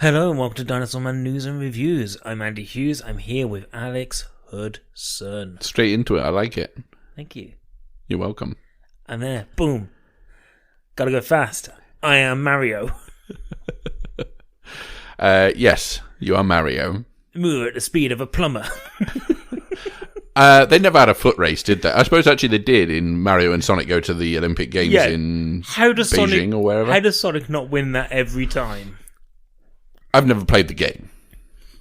Hello and welcome to Dinosaur Man News and Reviews. I'm Andy Hughes. I'm here with Alex Hudson. Straight into it. I like it. Thank you. You're welcome. And there, boom. Gotta go fast. I am Mario. Yes, you are Mario. Move at the speed of a plumber. They never had a foot race, did they? I suppose actually they did in Mario and Sonic go to the Olympic Games in Beijing or wherever. How does Sonic not win that every time? I've never played the game.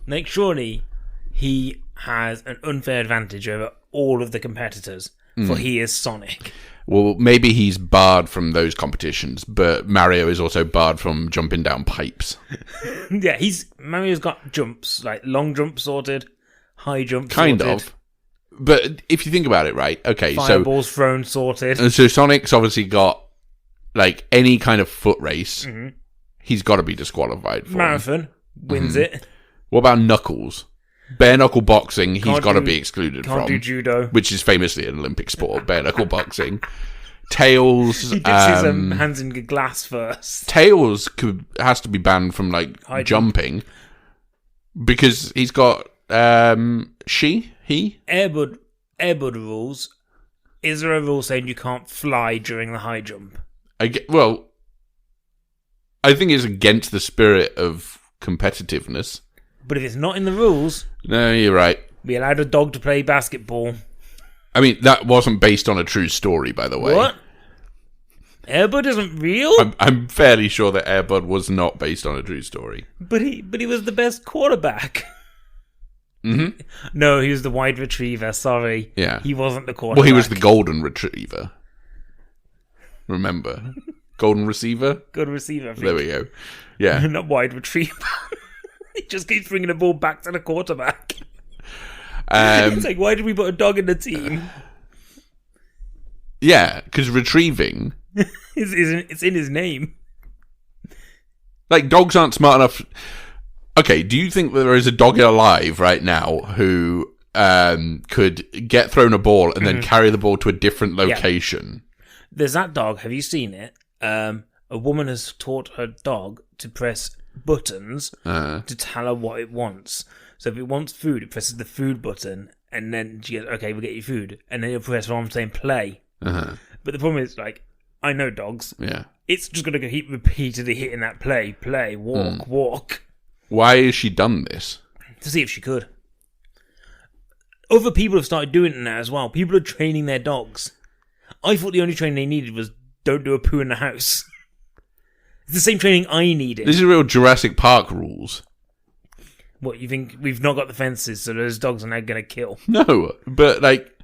Like, surely he has an unfair advantage over all of the competitors, for he is Sonic. Well, maybe he's barred from those competitions, but Mario is also barred from jumping down pipes. Yeah, Mario's got jumps, like long jump sorted, high jump Kind sorted. of. But if you think about it, right, okay, Fireballs thrown sorted. So Sonic's obviously got, like, any kind of foot race, he's got to be disqualified for. Marathon wins it. What about Knuckles? Bare knuckle boxing, he's got to be excluded from. Can't do judo. Which is famously an Olympic sport, bare knuckle boxing. Tails. He dips his hands in glass first. Tails has to be banned from, like, jumping. Because he's got, he? Airbud rules. Is there a rule saying you can't fly during the high jump? I think it's against the spirit of competitiveness. But if it's not in the rules... No, you're right. We allowed a dog to play basketball. I mean, that wasn't based on a true story, by the way. What? Airbud isn't real? I'm fairly sure that Airbud was not based on a true story. But he was the best quarterback. Mm-hmm. No, he was the wide receiver, sorry. Yeah. He wasn't the quarterback. Well, he was the golden retriever. Remember? Golden receiver? Good receiver. There we go. Yeah. Not wide retriever. He just keeps bringing the ball back to the quarterback. It's like, why did we put a dog in the team? Yeah, because retrieving... it's in his name. Like, dogs aren't smart enough... Okay, do you think that there is a dog alive right now who could get thrown a ball and then carry the ball to a different location? Yeah. There's that dog. Have you seen it? A woman has taught her dog to press buttons to tell her what it wants. So if it wants food, it presses the food button, and then she goes, okay, we'll get you food. And then it'll press what I'm saying, play. But the problem is, like, I know dogs. Yeah. It's just going to keep repeatedly hitting that play, walk. Why has she done this? To see if she could. Other people have started doing it now as well. People are training their dogs. I thought the only training they needed was don't do a poo in the house. It's the same training I needed. This is real Jurassic Park rules. What, you think we've not got the fences, so those dogs are now going to kill? No, but, like,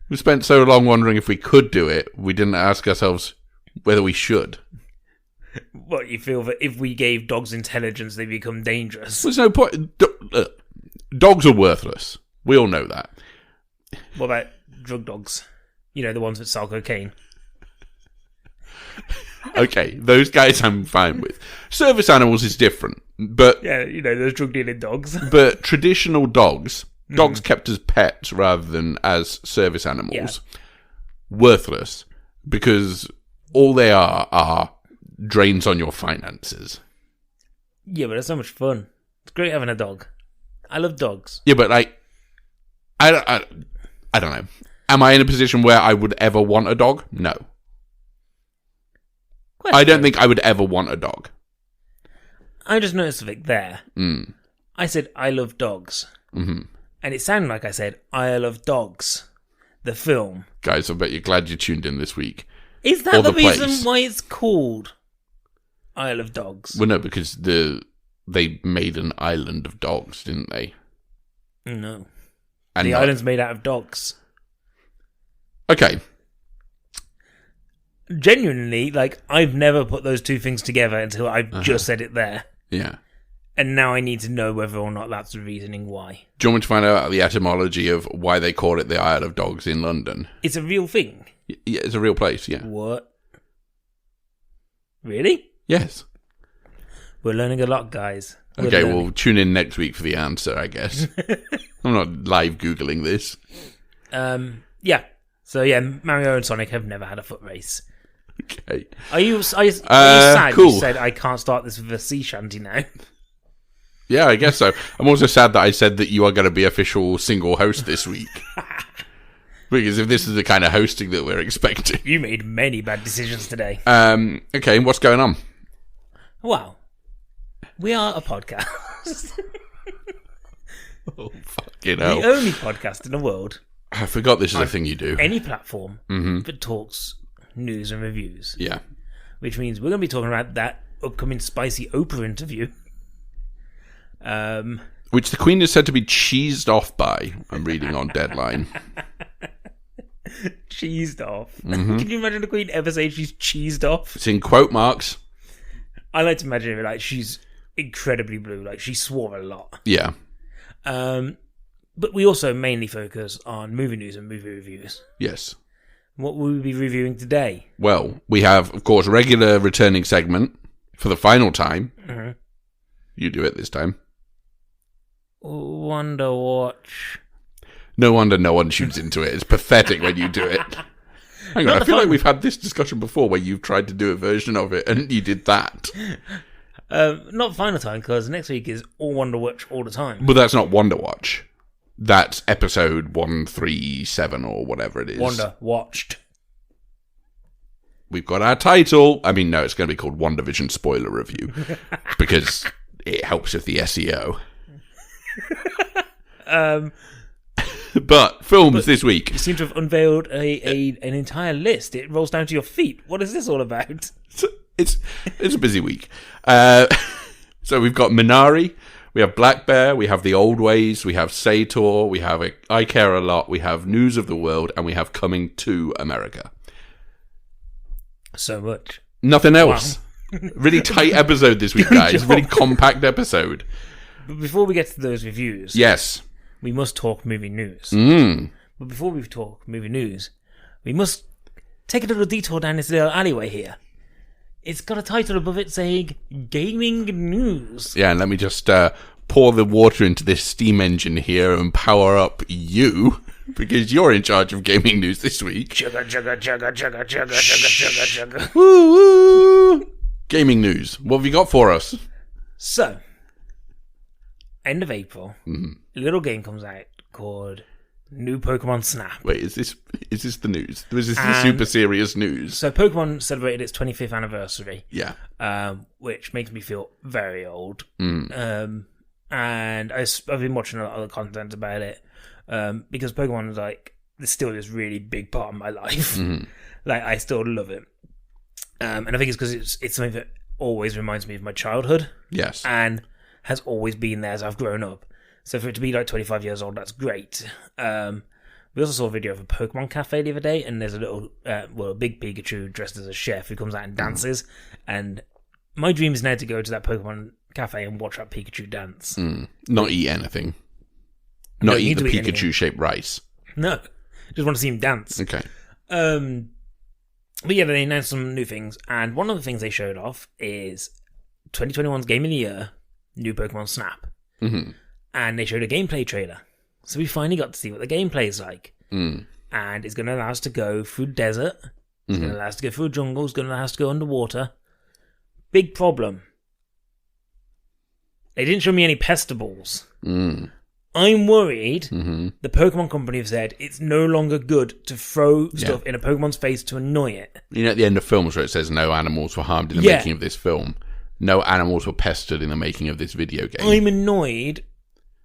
we spent so long wondering if we could do it, we didn't ask ourselves whether we should. What, you feel that if we gave dogs intelligence, they become dangerous? There's no point. Dogs are worthless. We all know that. What about drug dogs? You know, the ones that sell cocaine. Okay, those guys I'm fine with. Service animals is different, but... Yeah, you know, those drug-dealing dogs. But traditional dogs kept as pets rather than as service animals, worthless, because all they are drains on your finances. Yeah, but it's so much fun. It's great having a dog. I love dogs. Yeah, but, like, I don't know. Am I in a position where I would ever want a dog? No. I don't think I would ever want a dog. I just noticed something there. I said, I love dogs. And it sounded like I said, I love dogs. The film. Guys, I bet you're glad you tuned in this week. Is that the reason why it's called I Love Dogs? Well, no, because they made an island of dogs, didn't they? No. And the island's made out of dogs. Okay. Genuinely, like, I've never put those two things together until I've just said it there. Yeah. And now I need to know whether or not that's the reasoning why. Do you want me to find out the etymology of why they call it the Isle of Dogs in London? It's a real thing. Yeah, it's a real place, yeah. What? Really? Yes. We're learning a lot, guys. Okay, well, tune in next week for the answer, I guess. I'm not live Googling this. Yeah. So, yeah, Mario and Sonic have never had a foot race. Okay. Are you sad cool. you said I can't start this with a sea shanty now? Yeah, I guess so. I'm also sad that I said that you are going to be official single host this week. Because if this is the kind of hosting that we're expecting. You made many bad decisions today. Okay, what's going on? Well, we are a podcast. Oh, fucking hell. The only podcast in the world. I forgot this is a thing you do. Any platform that talks news and reviews. Yeah. Which means we're going to be talking about that upcoming spicy Oprah interview. Which the Queen is said to be cheesed off by, I'm reading on Deadline. Cheesed off? Can you imagine the Queen ever say she's cheesed off? It's in quote marks. I like to imagine it like she's incredibly blue, like she swore a lot. Yeah. But we also mainly focus on movie news and movie reviews. Yes. What will we be reviewing today? Well, we have, of course, regular returning segment for the final time. Mm-hmm. You do it this time. Wonder Watch. No wonder no one shoots into it. It's pathetic when you do it. Hang on, I feel like we've had this discussion before where you've tried to do a version of it and you did that. Not final time, because next week is all Wonder Watch all the time. But that's not Wonder Watch. That's episode 137 or whatever it is. Wonder Watched. We've got our title. I mean, no, it's going to be called WandaVision Spoiler Review because it helps with the SEO. But films this week. You seem to have unveiled an entire list. It rolls down to your feet. What is this all about? It's a busy week. So we've got Minari, we have Black Bear, we have The Old Ways, we have Sator, we have I Care a Lot, we have News of the World, and we have Coming to America. So much. Nothing else. Wow. Really tight episode this week, guys. Really compact episode. But before we get to those reviews, yes, we must talk movie news. But before we talk movie news, we must take a little detour down this little alleyway here. It's got a title above it saying Gaming News. Yeah, and let me just pour the water into this steam engine here and power up you, because you're in charge of gaming news this week. Chugga, chugga, chugga, chugga, chugga, chugga, chugga, chugga. Woo, woo. Gaming news. What have you got for us? So, end of April, a little game comes out called New Pokemon Snap. Wait, is this the news? Was this the super serious news? So Pokemon celebrated its 25th anniversary. Yeah. Which makes me feel very old. And I've been watching a lot of the content about it. Because Pokemon is like, it's still this really big part of my life. Like, I still love it. And I think it's because it's something that always reminds me of my childhood. Yes. And has always been there as I've grown up. So for it to be like 25 years old, that's great. We also saw a video of a Pokemon cafe the other day, and there's a little, a big Pikachu dressed as a chef who comes out and dances. And my dream is now to go to that Pokemon cafe and watch that Pikachu dance. Not eat anything. Not eat the Pikachu-shaped rice. No, just want to see him dance. Okay. But yeah, they announced some new things, and one of the things they showed off is 2021's Game of the Year, New Pokemon Snap. And they showed a gameplay trailer. So we finally got to see what the gameplay is like. And it's going to allow us to go through desert. It's going to allow us to go through a jungle. It's going to allow us to go underwater. Big problem. They didn't show me any pestables. I'm worried the Pokemon Company have said it's no longer good to throw stuff in a Pokemon's face to annoy it. You know, at the end of films where it says no animals were harmed in the making of this film. No animals were pestered in the making of this video game. I'm annoyed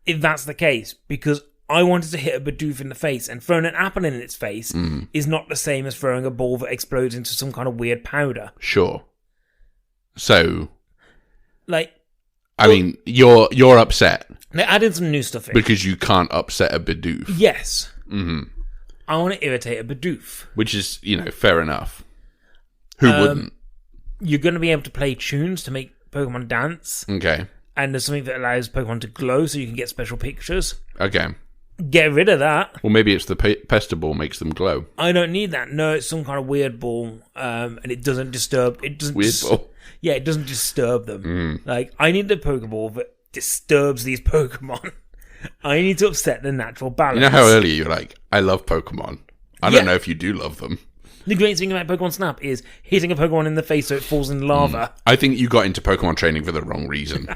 if that's the case, because I wanted to hit a Bidoof in the face, and throwing an apple in its face is not the same as throwing a ball that explodes into some kind of weird powder. Sure. So, like, I mean, you're upset. They added some new stuff in. Because you can't upset a Bidoof. Yes. I want to irritate a Bidoof. Which is, fair enough. Who wouldn't? You're going to be able to play tunes to make Pokemon dance. Okay. And there's something that allows Pokemon to glow so you can get special pictures. Okay. Get rid of that. Well, maybe it's the pester ball makes them glow. I don't need that. No, it's some kind of weird ball, and it doesn't disturb. It doesn't. Ball. Yeah, it doesn't disturb them. Like, I need a Pokeball that disturbs these Pokemon. I need to upset the natural balance. You know how earlier you're like, I love Pokemon. I don't know if you do love them. The great thing about Pokemon Snap is hitting a Pokemon in the face so it falls in lava. I think you got into Pokemon training for the wrong reason.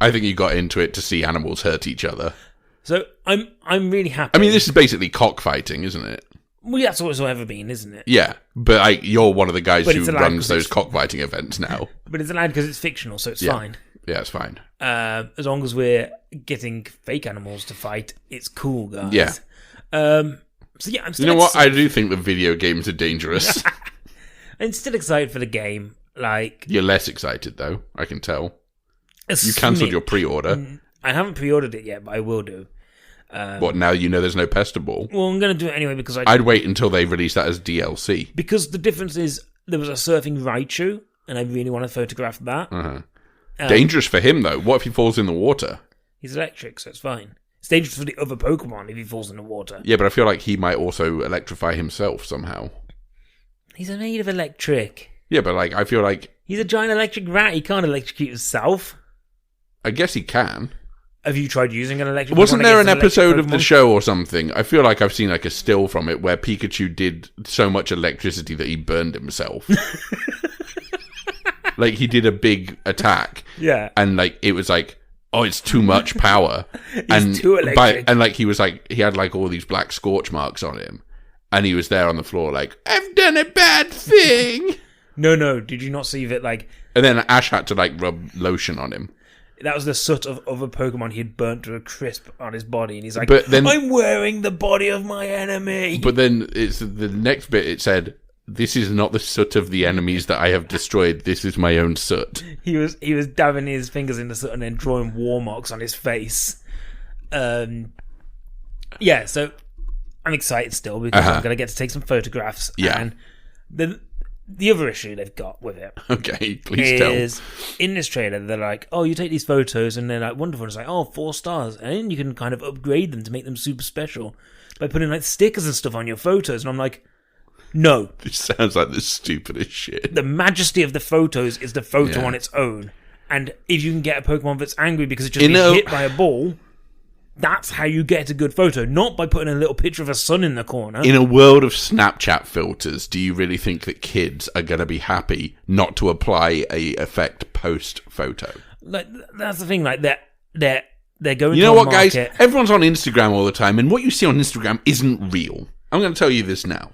I think you got into it to see animals hurt each other. So I'm really happy. I mean, this is basically cockfighting, isn't it? Well, that's what it's ever been, isn't it? Yeah, but you're one of the guys But who it's allowed runs 'cause those it's- cockfighting events now. But it's allowed because it's fictional, so it's Yeah. fine. Yeah, it's fine. As long as we're getting fake animals to fight, it's cool, guys. Yeah. So yeah, I'm still You know what? I excited. do think that video games are dangerous. I'm still excited for the game. Like, You're less excited, though. I can tell. You a cancelled snip. your pre-order. I haven't pre-ordered it yet, but I will do. What, now you know there's no pester ball? Well, I'm going to do it anyway because I'd wait until they release that as DLC. because the difference is there was a surfing Raichu, and I really want to photograph that. Dangerous for him, though. What if he falls in the water? He's electric, so it's fine. It's dangerous for the other Pokemon if he falls in the water. Yeah, but I feel like he might also electrify himself somehow. He's made of electric. Yeah, but I feel like... He's a giant electric rat. He can't electrocute himself. I guess he can. Have you tried using an electric? Wasn't Pokemon there an against episode electric of the Pokemon? show or something? I feel like I've seen a still from it where Pikachu did so much electricity that he burned himself. He did a big attack. Yeah. And it was oh, it's too much power. He's too electric. He was he had all these black scorch marks on him. And he was there on the floor I've done a bad thing. No. Did you not see that? And then Ash had to rub lotion on him. That was the soot of other Pokemon he had burnt to a crisp on his body, and he's like, But then- I'm wearing the body of my enemy. But then it's the next bit. It said, "This is not the soot of the enemies that I have destroyed. This is my own soot." He was dabbing his fingers in the soot and then drawing war marks on his face. Yeah, so I'm excited still because I'm going to get to take some photographs. Yeah. And the other issue they've got with it Okay, please tell. is in this trailer they're like, oh, you take these photos and they're wonderful. It's 4 stars, and then you can kind of upgrade them to make them super special by putting stickers and stuff on your photos. And I'm like, no, This sounds like the stupidest shit. the majesty of the photos is the photo Yeah. on its own. And if you can get a Pokemon that's angry because it's just In been a- hit by a ball, that's how you get a good photo, not by putting a little picture of a sun in the corner. In a world of Snapchat filters, do you really think that kids are going to be happy not to apply a effect post photo? That's the thing. They're going. You to know a what, guys? market- Everyone's on Instagram all the time, and what you see on Instagram isn't real. I'm going to tell you this now.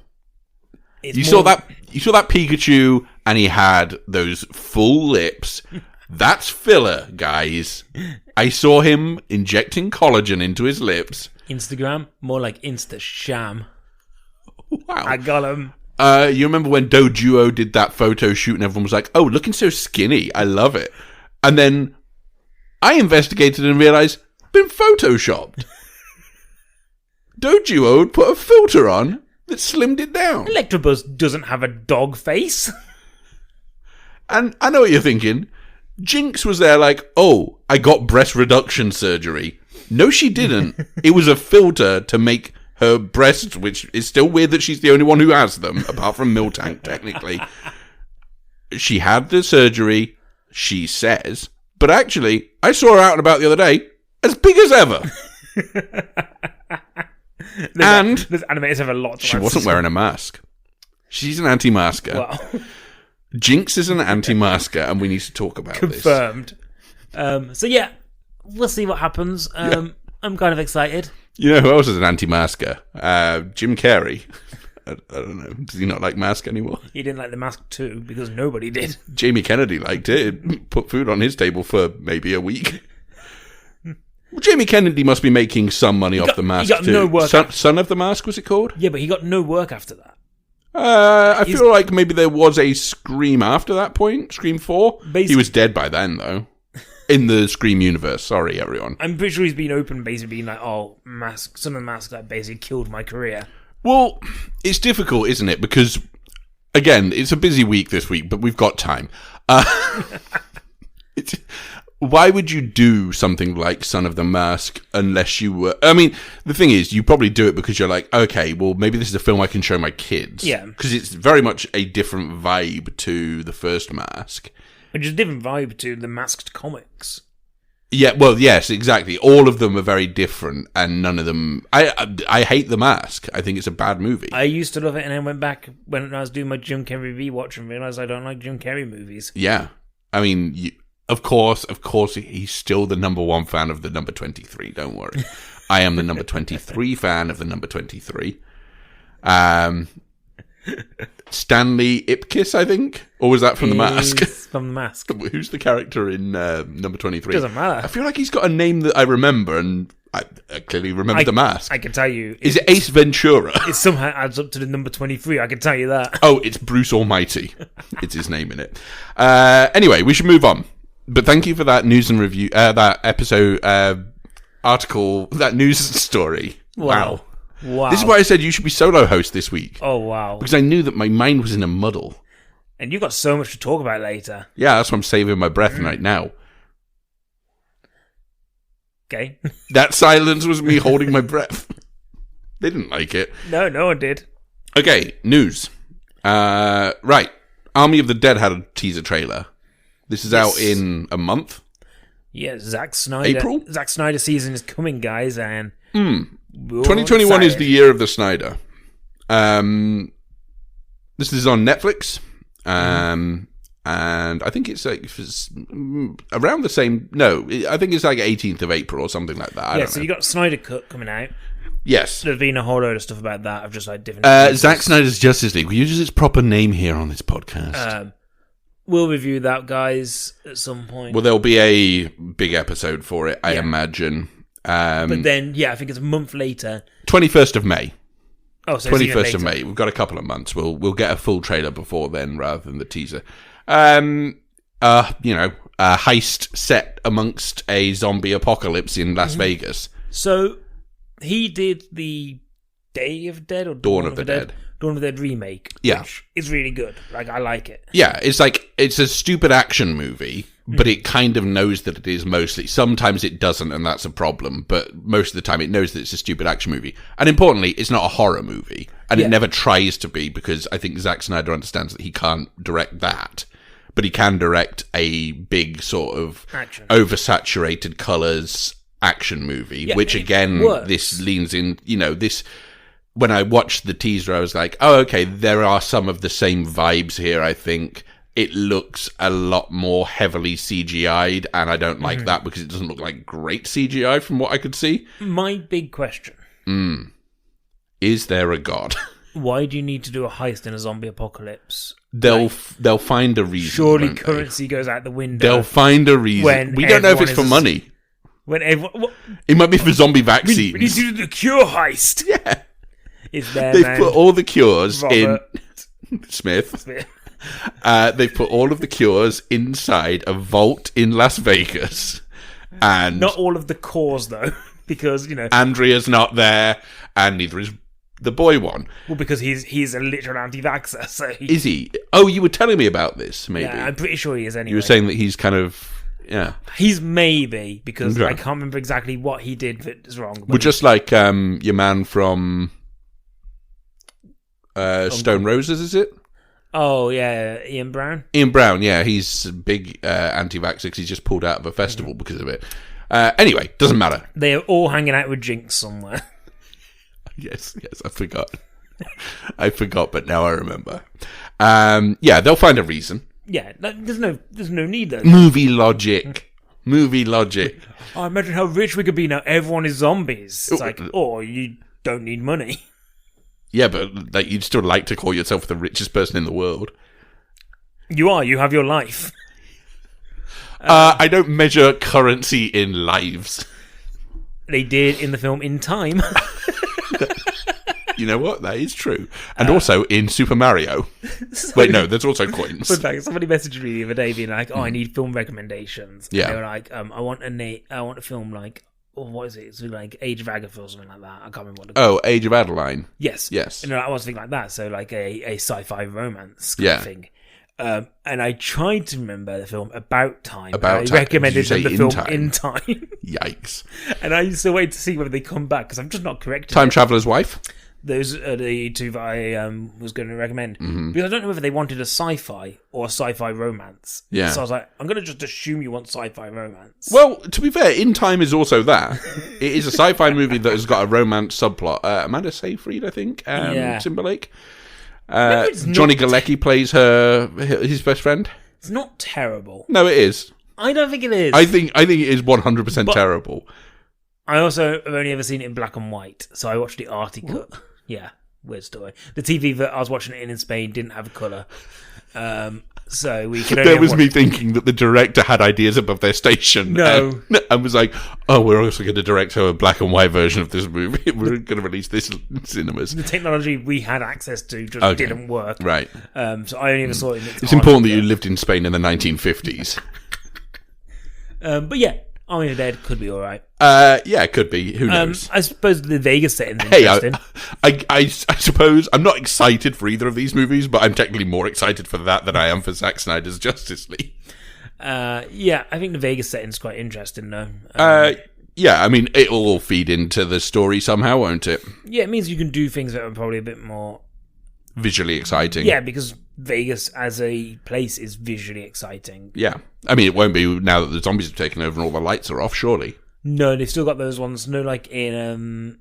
it's You more- saw that Pikachu, and he had those full lips. That's filler, guys. I saw him injecting collagen into his lips. Instagram, more like Insta Sham. Wow. I got him. You remember when Dojuo did that photo shoot and everyone was like, oh, looking so skinny. I love it. And then I investigated and realized, been photoshopped. Dojuo put a filter on that slimmed it down. Electabuzz doesn't have a dog face. And I know what you're thinking. Jinx was there oh, I got breast reduction surgery. No, she didn't. It was a filter to make her breasts, which is still weird that she's the only one who has them, apart from Miltank, technically. She had the surgery, she says, but actually, I saw her out and about the other day, as big as ever. And There's animators have a lot to she answer wasn't to. wearing a mask. She's an anti-masker. Well, Jinx is an anti-masker, and we need to talk about this. confirmed. So yeah, we'll see what happens. I'm kind of excited. You know who else is an anti-masker? Jim Carrey. I don't know. Does he not like mask anymore? He didn't like the mask too because nobody did. Jamie Kennedy liked it. It put food on his table for maybe a week. Well, Jamie Kennedy must be making some money off the mask he got too. no work Son of the Mask, was it called? Yeah, but he got no work after that. I feel like maybe there was a Scream after that point. Scream 4. He Basically- was dead by then, though. In the Scream universe. Sorry, everyone. I'm pretty sure he's been open, basically being like, "Oh, mask, Son of the Mask, that basically killed my career." Well, it's difficult, isn't it? Because, again, it's a busy week this week, but we've got time. Why would you do something like Son of the Mask unless you were... I mean, the thing is, you probably do it because you're like, okay, well, maybe this is a film I can show my kids. Yeah. Because it's very much a different vibe to the first Mask. Which is a different vibe to the Masked comics. Yeah, well, yes, exactly. All of them are very different, and none of them... I hate The Mask. I think it's a bad movie. I used to love it, and then went back when I was doing my Jim Carrey rewatch and realised I don't like Jim Carrey movies. Yeah. I mean... Of course, he's still the number 1 fan of the number 23. Don't worry. I am the number 23 fan of the number 23. Stanley Ipkiss, I think? Or was that from The Mask? From The Mask. Who's the character in number 23? Doesn't matter. I feel like he's got a name that I remember, and I clearly remember The Mask. I can tell you. Is it Ace Ventura? It somehow adds up to the number 23, I can tell you that. Oh, it's Bruce Almighty. It's his name in it. Anyway, we should move on. But thank you for that news and review, that episode, article, that news story. Wow. This is why I said you should be solo host this week. Oh, wow. Because I knew that my mind was in a muddle. And you've got so much to talk about later. Yeah, that's why I'm saving my breath right now. Okay. That silence was me holding my breath. They didn't like it. No one did. Okay, news. Right. Army of the Dead had a teaser trailer. This is out in a month. Yeah, Zack Snyder. April? Zack Snyder season is coming, guys, and... 2021 is the year of the Snyder. This is on Netflix. And I think it's like around the same... No, I think it's like 18th of April or something like that. I don't know. You got Snyder Cut coming out. Yes. There's been a whole load of stuff about that of just like different... Zack Snyder's Justice League. We use its proper name here on this podcast. We'll review that, guys, at some point. Well, there'll be a big episode for it, I imagine. But then, I think it's a month later. 21st of May. Oh, so 21st of May. We've got a couple of months. We'll get a full trailer before then rather than the teaser. A heist set amongst a zombie apocalypse in Las Vegas. So, he did the Day of the Dead or Dawn of the Dead? Dawn of the Dead remake. Yeah. Which is really good. Like, I like it. Yeah, it's a stupid action movie, but it kind of knows that it is mostly. Sometimes it doesn't, and that's a problem, but most of the time it knows that it's a stupid action movie. And importantly, it's not a horror movie, and it never tries to be, because I think Zack Snyder understands that he can't direct that, but he can direct a big sort of action. Oversaturated colours action movie, which again, this leans in, this... When I watched the teaser, I was like, oh, okay, there are some of the same vibes here, I think. It looks a lot more heavily CGI'd, and I don't like that because it doesn't look like great CGI from what I could see. My big question. Is there a god? Why do you need to do a heist in a zombie apocalypse? They'll find a reason. Surely currency goes out the window. They'll find a reason. We don't know if it's for money. When everyone... It might be for zombie vaccines. We need to do the cure heist. Yeah. It's there, They've put all the cures in... Smith. They've put all of the cures inside a vault in Las Vegas. And not all of the cores, though, because, Andrea's not there, and neither is the boy one. Well, because he's a literal anti-vaxxer, so... Is he? Oh, you were telling me about this, maybe. Yeah, I'm pretty sure he is anyway. You were saying that he's kind of... Yeah. He's maybe, because I can't remember exactly what he did that is wrong. Well, just like your man from... Stone Roses, is it? Oh, yeah, Ian Brown. Ian Brown, yeah, he's a big anti-vaxxer because he's just pulled out of a festival because of it. Anyway, doesn't matter. They're all hanging out with Jinx somewhere. Yes, I forgot. I forgot, but now I remember. They'll find a reason. Yeah, there's no need though. Movie logic. Oh, imagine how rich we could be now. Everyone is zombies. It's like, you don't need money. Yeah, but you'd still like to call yourself the richest person in the world. You are. You have your life. I don't measure currency in lives. They did in the film In Time. You know what? That is true. And also in Super Mario. Wait, no, there's also coins. Somebody messaged me the other day being like, I need film recommendations. Yeah. And they were like, I want a film like... what is it? It's like Age of Agatha or something like that. I can't remember what it's Age of Adeline. Yes. And I was thinking like that. So like a sci-fi romance kind of thing. And I tried to remember the film About Time. I recommended them the film In Time. Yikes. And I used to wait to see whether they come back because I'm just not correct. Time Traveler's Wife? Those are the two that I was going to recommend. Because I don't know whether they wanted a sci-fi or a sci-fi romance. Yeah. So I was like, I'm going to just assume you want sci-fi romance. Well, to be fair, In Time is also that. It is a sci-fi movie that has got a romance subplot. Amanda Seyfried, I think. Timberlake. Johnny Galecki plays his best friend. It's not terrible. No, it is. I don't think it is. I think it is 100% terrible. I also have only ever seen it in black and white, so I watched the arty cut. Yeah, weird story. The TV that I was watching it in Spain didn't have a colour. So we could only That was me thinking that the director had ideas above their station. No. And was like, oh, we're also going to direct a black and white version of this movie. We're going to release this in cinemas. The technology we had access to just didn't work. Right. So I only ever saw it in It's important that you lived in Spain in the 1950s. But yeah, Army of the Dead could be alright. Yeah, it could be. Who knows? I suppose the Vegas setting's interesting. I suppose I'm not excited for either of these movies, but I'm technically more excited for that than I am for Zack Snyder's Justice League. Yeah, I think the Vegas setting's quite interesting, though. Yeah, I mean, it'll all feed into the story somehow, won't it? Yeah, it means you can do things that are probably a bit more visually exciting. Yeah, because Vegas as a place is visually exciting. Yeah. I mean, it won't be now that the zombies have taken over and all the lights are off, surely. No, they've still got those ones. No, like in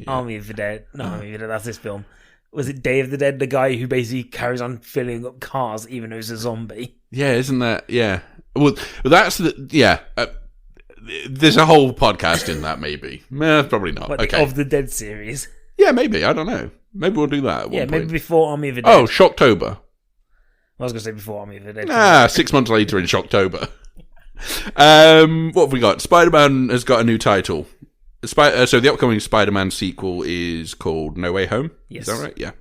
Army of the Dead. No, Army of the Dead, that's this film. Was it Day of the Dead? The guy who basically carries on filling up cars even though he's a zombie. Yeah, isn't that... Yeah. Well that's the... Yeah. There's a whole podcast in that, maybe. Probably not. What, okay. the Of the Dead series? Yeah, maybe. I don't know. Maybe we'll do that at one point. Maybe before Army of the Dead. Oh, Shocktober. I was going to say before Army of the Dead. 6 months later in Shocktober. What have we got? Spider-Man has got a new title. So the upcoming Spider-Man sequel is called No Way Home. Yes. Is that right? Yeah.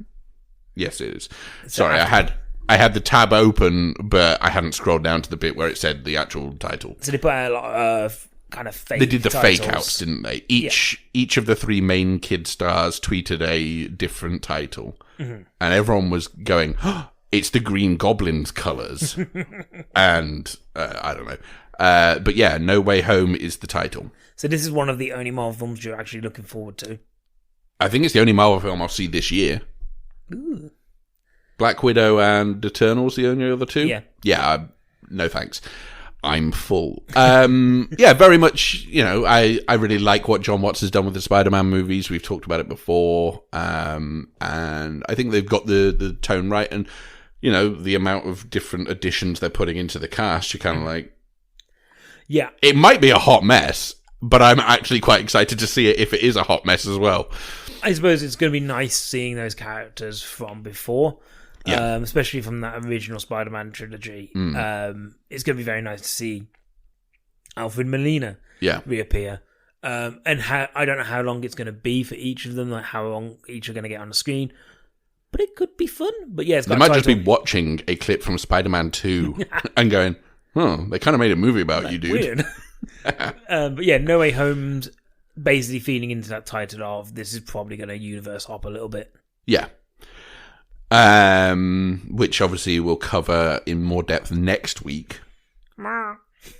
Yes, it is. Sorry, I had the tab open, but I hadn't scrolled down to the bit where it said the actual title. So they put out a lot of kind of fake. They did the titles. fake outs, didn't they? Each of the three main kid stars tweeted a different title, and everyone was going, oh, "It's the Green Goblin's colors," and I don't know. But yeah, No Way Home is the title. So this is one of the only Marvel films you're actually looking forward to. I think it's the only Marvel film I'll see this year. Ooh. Black Widow and Eternals, the only other two? Yeah. Yeah, no thanks. I'm full. Yeah, very much, I really like what John Watts has done with the Spider-Man movies. We've talked about it before. And I think they've got the tone right. And, the amount of different additions they're putting into the cast, you're kind of like... Yeah. It might be a hot mess, but I'm actually quite excited to see it if it is a hot mess as well. I suppose it's going to be nice seeing those characters from before. Yeah. Especially from that original Spider-Man trilogy. It's going to be very nice to see Alfred Molina reappear. And I don't know how long it's going to be for each of them, like how long each are going to get on the screen. But it could be fun. But yeah, they might just be watching a clip from Spider-Man 2 and going, oh, they kind of made a movie about you, dude. Weird. But yeah, No Way Home's basically feeding into that title of this is probably going to universe hop a little bit. Yeah. Which obviously we'll cover in more depth next week.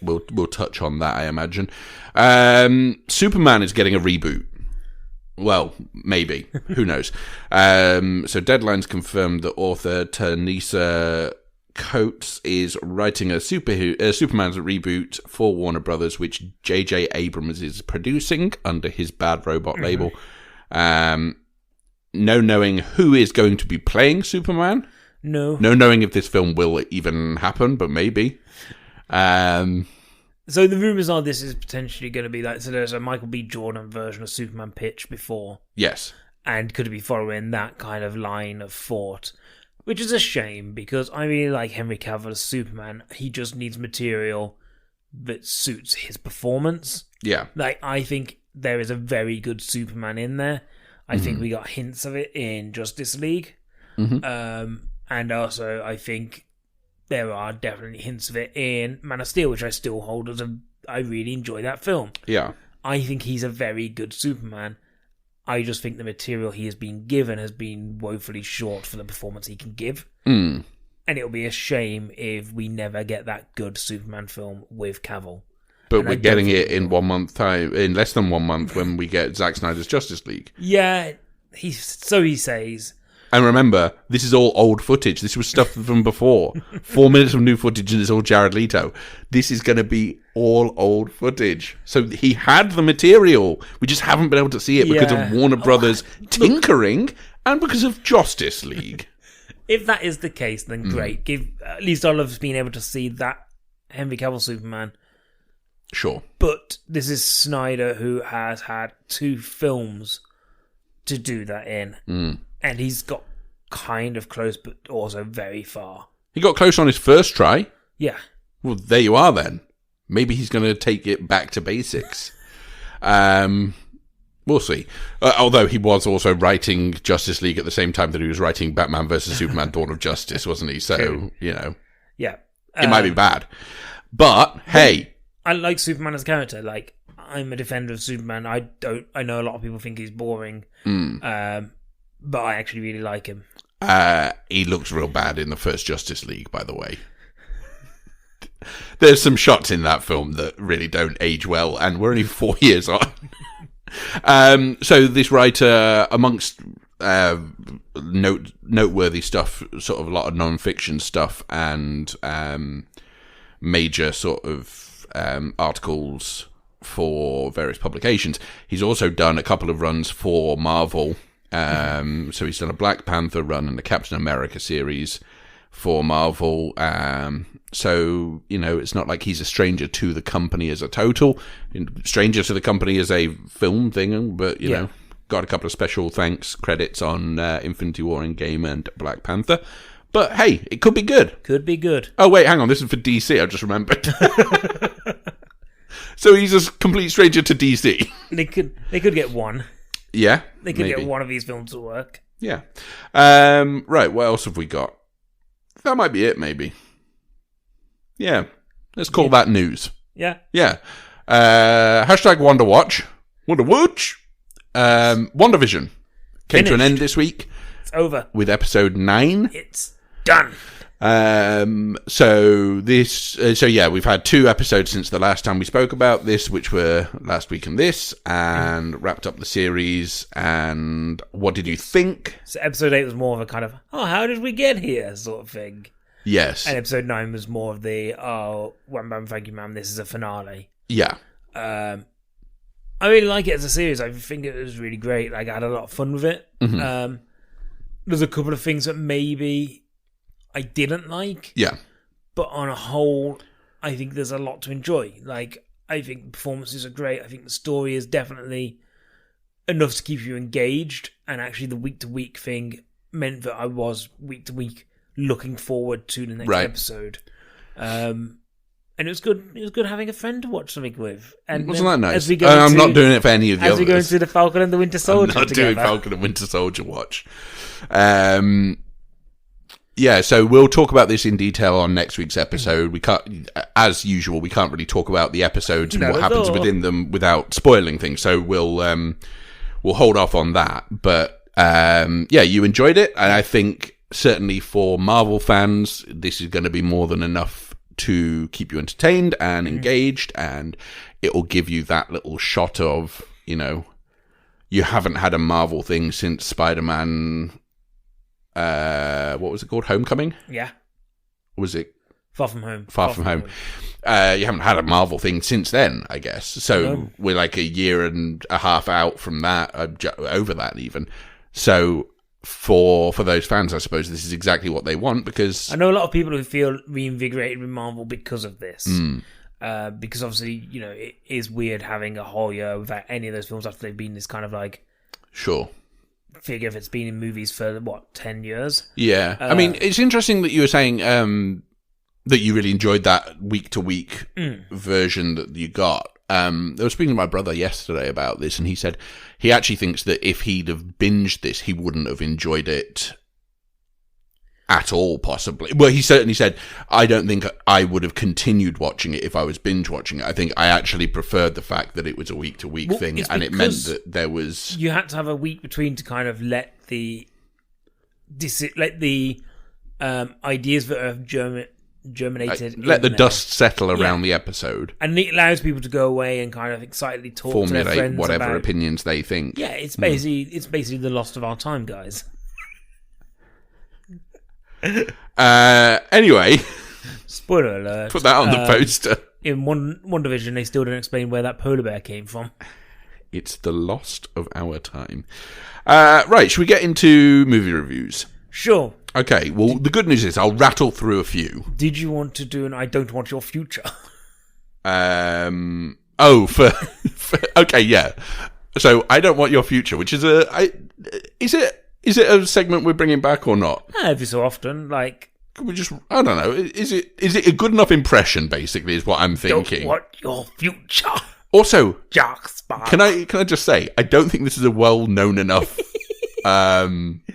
We'll touch on that, I imagine. Superman is getting a reboot. Well, maybe. Who knows? So Deadline's confirmed that author Ta-Nehisi Coates is writing a Superman's reboot for Warner Brothers, which J.J. Abrams is producing under his Bad Robot label. No knowing who is going to be playing Superman. No knowing if this film will even happen, but maybe. So the rumours are this is potentially going to be like, so there's a Michael B. Jordan version of Superman pitch before. Yes. And could it be following that kind of line of thought? Which is a shame, because I really like Henry Cavill as Superman. He just needs material that suits his performance. Yeah. Like, I think there is a very good Superman in there. I think we got hints of it in Justice League. And also, I think there are definitely hints of it in Man of Steel, which I still hold as I really enjoy that film. Yeah. I think he's a very good Superman. I just think the material he has been given has been woefully short for the performance he can give. And it'll be a shame if we never get that good Superman film with Cavill. But we're getting it in 1 month time, in less than 1 month when we get Zack Snyder's Justice League. Yeah, so he says. And remember, this is all old footage. This was stuff from before. 4 minutes of new footage and it's all Jared Leto. This is going to be all old footage. So he had the material. We just haven't been able to see it because of Warner Brothers tinkering and because of Justice League. If that is the case, then great. Give at least all of us being able to see that Henry Cavill Superman. Sure. But this is Snyder, who has had 2 films to do that in. And he's got kind of close, but also very far. He got close on his first try. Yeah. Well, there you are then. Maybe he's going to take it back to basics. We'll see. Although he was also writing Justice League at the same time that he was writing Batman vs. Superman Dawn of Justice, wasn't he? So, Yeah. It might be bad. But, hey. I like Superman as a character. Like, I'm a defender of Superman. I know a lot of people think he's boring. But I actually really like him. He looks real bad in the first Justice League, by the way. There's some shots in that film that really don't age well, and we're only 4 years on. So this writer, amongst noteworthy stuff, sort of a lot of non-fiction stuff, and major sort of articles for various publications, he's also done a couple of runs for Marvel. So he's done a Black Panther run and a Captain America series for Marvel. So, it's not like he's a stranger to the company as a total. Stranger to the company as a film thing, but, got a couple of special thanks credits on Infinity War Endgame and Black Panther. But, hey, it could be good. Could be good. Oh, wait, hang on. This is for DC. I just remembered. So he's a complete stranger to DC. They could get one. Yeah, they could get one of these films to work. Yeah. Right, what else have we got? That might be it, maybe. Yeah. Let's call that news. Yeah. Yeah. Hashtag WonderWatch. WonderWatch. WandaVision came to an end this week. It's over. With episode 9. It's done. So we've had 2 episodes since the last time we spoke about this, which were last week and this, and wrapped up the series. And what did you think? So episode 8 was more of a kind of, how did we get here sort of thing. Yes. And episode 9 was more of the, wham bam, thank you ma'am, this is a finale. Yeah. I really like it as a series. I think it was really great. Like, I had a lot of fun with it. Mm-hmm. There's a couple of things that maybe I didn't like. Yeah. But on a whole, I think there's a lot to enjoy. Like, I think the performances are great. I think the story is definitely enough to keep you engaged. And actually the week-to-week thing meant that I was week-to-week looking forward to the next episode. And it was good. It was good having a friend to watch something with. And wasn't that nice? I'm not doing it for any of the others. As we go into the Falcon and the Winter Soldier I'm not together. doing Falcon and Winter Soldier watch. Yeah, so we'll talk about this in detail on next week's episode. We can't, as usual, we can't really talk about the episodes and what happens within them without spoiling things. So we'll hold off on that. But you enjoyed it, and I think certainly for Marvel fans, this is going to be more than enough to keep you entertained and engaged, and it will give you that little shot of, you haven't had a Marvel thing since Spider-Man. What was it called? Homecoming? Yeah. Was it? Far From Home. Far From Home. You haven't had a Marvel thing since then, I guess. So we're like a year and a half out from that, over that even. So for those fans, I suppose this is exactly what they want, because I know a lot of people who feel reinvigorated with Marvel because of this. Because obviously, it is weird having a whole year without any of those films after they've been this kind of like... Sure. Figure if it's been in movies for 10 years. Yeah. I mean, it's interesting that you were saying that you really enjoyed that week-to-week version that you got. I was speaking to my brother yesterday about this, and he said he actually thinks that if he'd have binged this, he wouldn't have enjoyed it at all, possibly. Well, he certainly said, I don't think I would have continued watching it if I was binge watching it. I think I actually preferred the fact that it was a week-to-week thing, and it meant that there was... You had to have a week between to kind of let the ideas that have germinated... let the dust settle around the episode. And it allows people to go away and kind of excitedly talk to their friends formulate whatever about, opinions they think. Yeah, it's basically the lost of our time, guys. Anyway, spoiler alert. Put that on the poster. In WandaVision, they still don't explain where that polar bear came from. It's the lost of our time. Right, should we get into movie reviews? Sure. Okay, well, the good news is I'll rattle through a few. Did you want to do an I don't want your future? Okay, yeah. So, I don't want your future, which is is it a segment we're bringing back or not? Every so often, like... Can we just, I don't know, is it a good enough impression, basicing, is what I'm thinking. Don't want your future. Also, Jack Sparrow. Can I just say, I don't think this is a well-known enough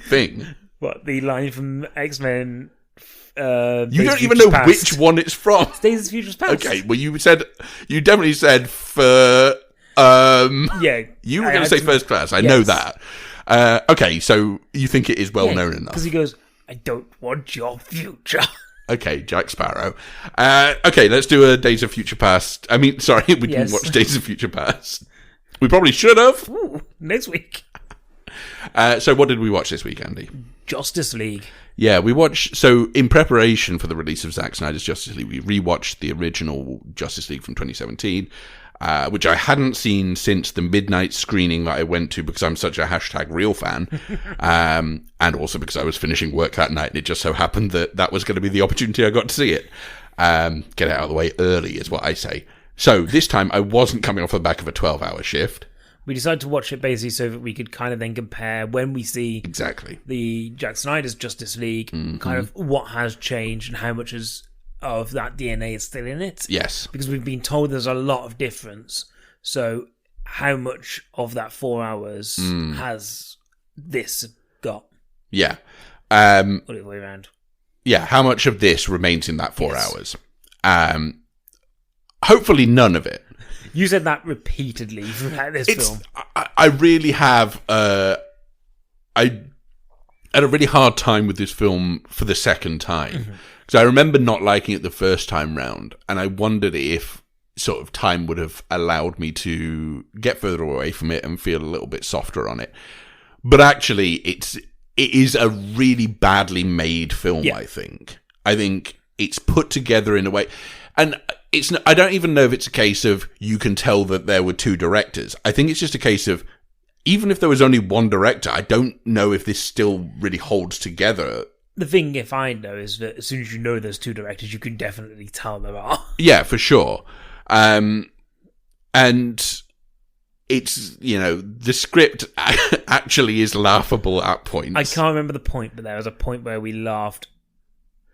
thing. What, the line from X-Men? You don't even know which one it's from. Days of Future's Past. Okay, well, you definitely said for... yeah. You were going to say First Class, I know that. Okay, so you think it is well-known enough. Because he goes, I don't want your future. Okay, Jack Sparrow. Okay, let's do a Days of Future Past. I mean, sorry, we didn't watch Days of Future Past. We probably should have. Ooh, next week. So what did we watch this week, Andy? Justice League. Yeah, we watched... So, in preparation for the release of Zack Snyder's Justice League, we rewatched the original Justice League from 2017, which I hadn't seen since the midnight screening that I went to because I'm such a #real fan, and also because I was finishing work that night, and it just so happened that was going to be the opportunity I got to see it. Get it out of the way early is what I say. So, this time, I wasn't coming off the back of a 12-hour shift. We decided to watch it basically so that we could kind of then compare when we see the Zack Snyder's Justice League, kind of what has changed and how much of that DNA is still in it. Yes. Because we've been told there's a lot of difference. So how much of that 4 hours has this got? Yeah. All the way around. Yeah, how much of this remains in that 4 hours? Hopefully none of it. You said that repeatedly throughout this film. I really have... I had a really hard time with this film for the second time. Because I remember not liking it the first time round, and I wondered if sort of time would have allowed me to get further away from it and feel a little bit softer on it. But actually, it is a really badly made film, I think. I think it's put together in a way... And I don't even know if it's a case of you can tell that there were two directors. I think it's just a case of, even if there was only one director, I don't know if this still really holds together. The thing you find, though, is that as soon as you know there's two directors, you can definitely tell there are. Yeah, for sure. And it's, the script actually is laughable at points. I can't remember the point, but there was a point where we laughed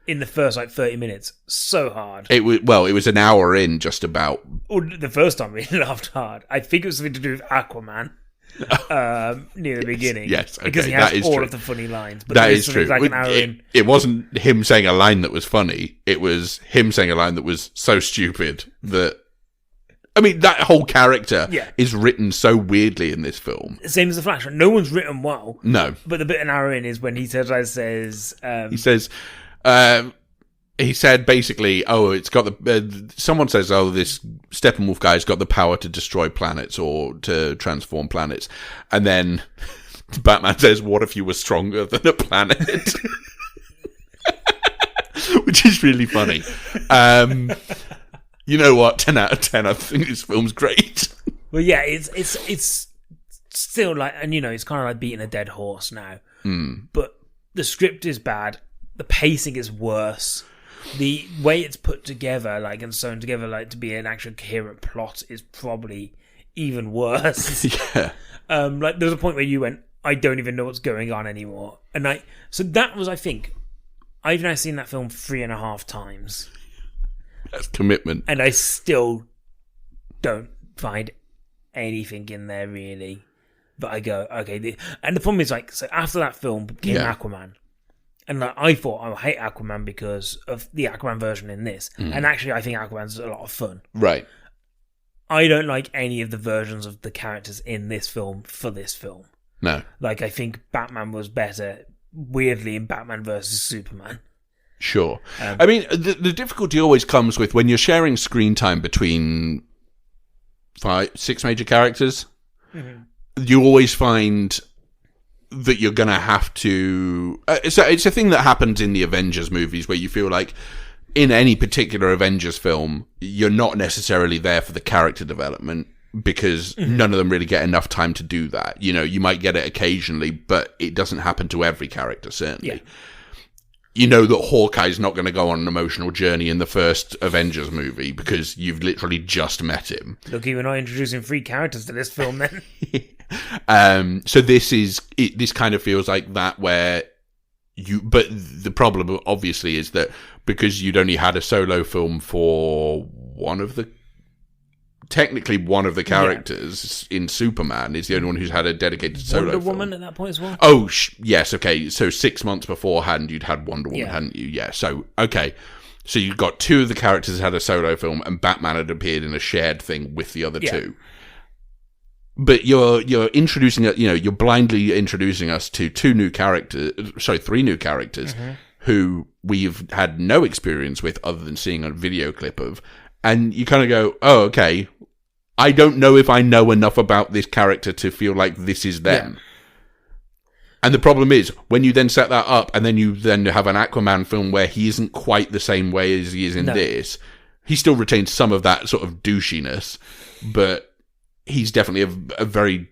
in the first 30 minutes so hard. It was an hour in just about. Well, the first time we laughed hard. I think it was something to do with Aquaman near the beginning. Yes, okay, because he has all of the funny lines. But that is true. Like an hour in. It wasn't him saying a line that was funny. It was him saying a line that was so stupid that... I mean, that whole character is written so weirdly in this film. Same as The Flash. No one's written well. No. But the bit an hour in is when he says... he said basically, it's got the... someone says, this Steppenwolf guy's got the power to destroy planets or to transform planets. And then Batman says, what if you were stronger than a planet? Which is really funny. You know what? 10 out of 10. I think this film's great. Well, yeah, it's still like... And, it's kind of like beating a dead horse now. But the script is bad. The pacing is worse. The way it's put together, and sewn together, to be an actual coherent plot is probably even worse. Yeah. There was a point where you went, I don't even know what's going on anymore. And so that was, I think, I've now seen that film 3.5 times. That's commitment. And I still don't find anything in there, really. But I go, okay. And the problem is, so after that film came Aquaman. And I thought I would hate Aquaman because of the Aquaman version in this. And actually, I think Aquaman's a lot of fun. Right. I don't like any of the versions of the characters in this film for this film. No. I think Batman was better, weirdly, in Batman versus Superman. Sure. I mean, the difficulty always comes with when you're sharing screen time between 6 major characters, you always find... that you're going to have to... it's a thing that happens in the Avengers movies where you feel like in any particular Avengers film, you're not necessarily there for the character development because none of them really get enough time to do that. You might get it occasionally, but it doesn't happen to every character, certainly. you know that Hawkeye's not going to go on an emotional journey in the first Avengers movie because you've literally just met him. Look, we're not introducing 3 characters to this film then. So this kind of feels like that where but the problem obviously is that because you'd only had a solo film for one of the characters in Superman is the only one who's had a dedicated solo film. Wonder Woman at that point as well? Oh, yes, okay. So 6 months beforehand, you'd had Wonder Woman, hadn't you? Yeah, so, okay. So you've got 2 of the characters had a solo film, and Batman had appeared in a shared thing with the other 2. But you're introducing, you're blindly introducing us to 3 new characters who we've had no experience with other than seeing a video clip of. And you kind of go, oh, okay, I don't know if I know enough about this character to feel like this is them. Yeah. And the problem is, when you then set that up, and then you then have an Aquaman film where he isn't quite the same way as he is in this, he still retains some of that sort of douchiness, but he's definitely a very,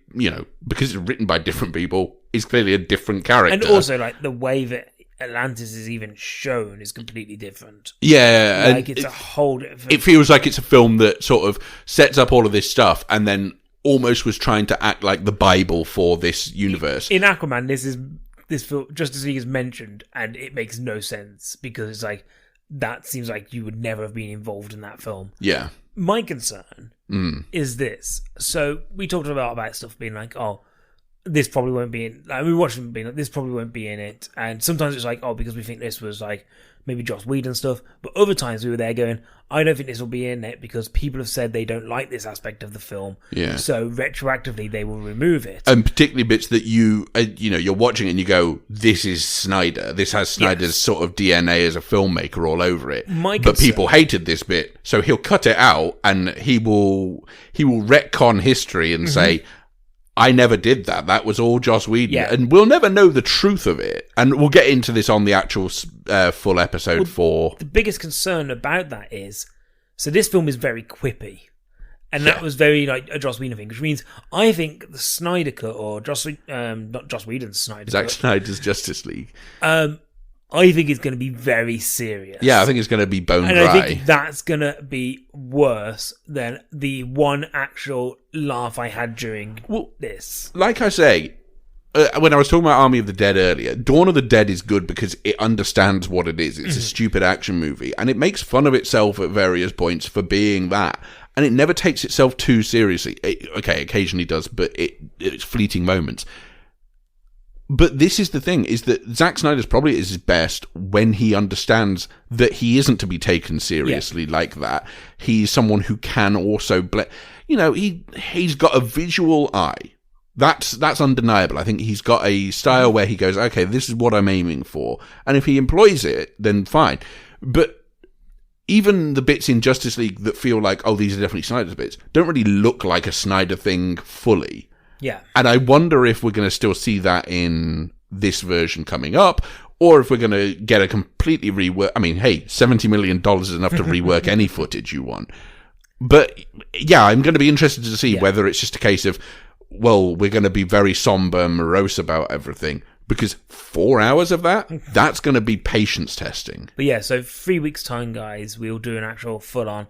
because it's written by different people, he's clearly a different character. And also, like, the way that Atlantis is even shown is completely different. Yeah. Like, it's a whole different... It feels like it's a film that sort of sets up all of this stuff and then almost was trying to act like the Bible for this universe. In Aquaman, this film, Justice League is mentioned, and it makes no sense because it's like, that seems like you would never have been involved in that film. Yeah. My concern is this. So, we talked about stuff being like, oh, this probably won't be in... Like, we watched them being like, this probably won't be in it. And sometimes it's like, oh, because we think this was like maybe Joss Whedon stuff. But other times we were there going, I don't think this will be in it because people have said they don't like this aspect of the film. Yeah. So retroactively they will remove it. And particularly bits that you're watching it and you go, this is Snyder. This has Snyder's sort of DNA as a filmmaker all over it. But people hated this bit. So he'll cut it out and he will retcon history and say, I never did that. That was all Joss Whedon. Yeah. And we'll never know the truth of it. And we'll get into this on the actual full episode 4. The biggest concern about that is, so this film is very quippy. And that was very like a Joss Whedon thing, which means I think the Snyder Cut, or not Joss Whedon's Snyder Zack Cut. Snyder's Justice League. I think it's going to be very serious. Yeah, I think it's going to be bone dry. And I think that's going to be worse than the one actual laugh I had during this. Like I say, when I was talking about Army of the Dead earlier, Dawn of the Dead is good because it understands what it is. It's a stupid action movie, and it makes fun of itself at various points for being that. And it never takes itself too seriously. Occasionally does, but it's fleeting moments. But this is the thing, is that Zack Snyder's probably is his best when he understands that he isn't to be taken seriously like that. He's someone who can also... he's got a visual eye. That's undeniable. I think he's got a style where he goes, okay, this is what I'm aiming for. And if he employs it, then fine. But even the bits in Justice League that feel like, oh, these are definitely Snyder's bits, don't really look like a Snyder thing fully. Yeah. And I wonder if we're going to still see that in this version coming up, or if we're going to get a completely rework. I mean, hey, $70 million is enough to rework any footage you want. But yeah, I'm going to be interested to see whether it's just a case of, well, we're going to be very somber and morose about everything. Because 4 hours of that's going to be patience testing. But yeah, so 3 weeks' time, guys, we'll do an actual full-on.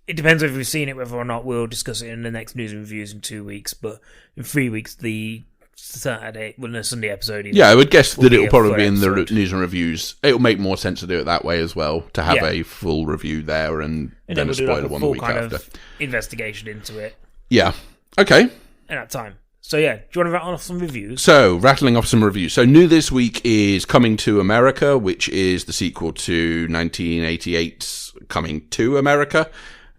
It depends if we've seen it, whether or not we'll discuss it in the next news and reviews in 2 weeks. But in 3 weeks, the Sunday episode. Yeah, I would guess that it'll probably be in the news and reviews. It'll make more sense to do it that way as well, to have a full review there and then a spoiler one the week after. Investigation into it. Yeah. Okay. At that time. So yeah, do you want to rattle off some reviews? So, rattling off some reviews. So, new this week is Coming to America, which is the sequel to 1988's Coming to America.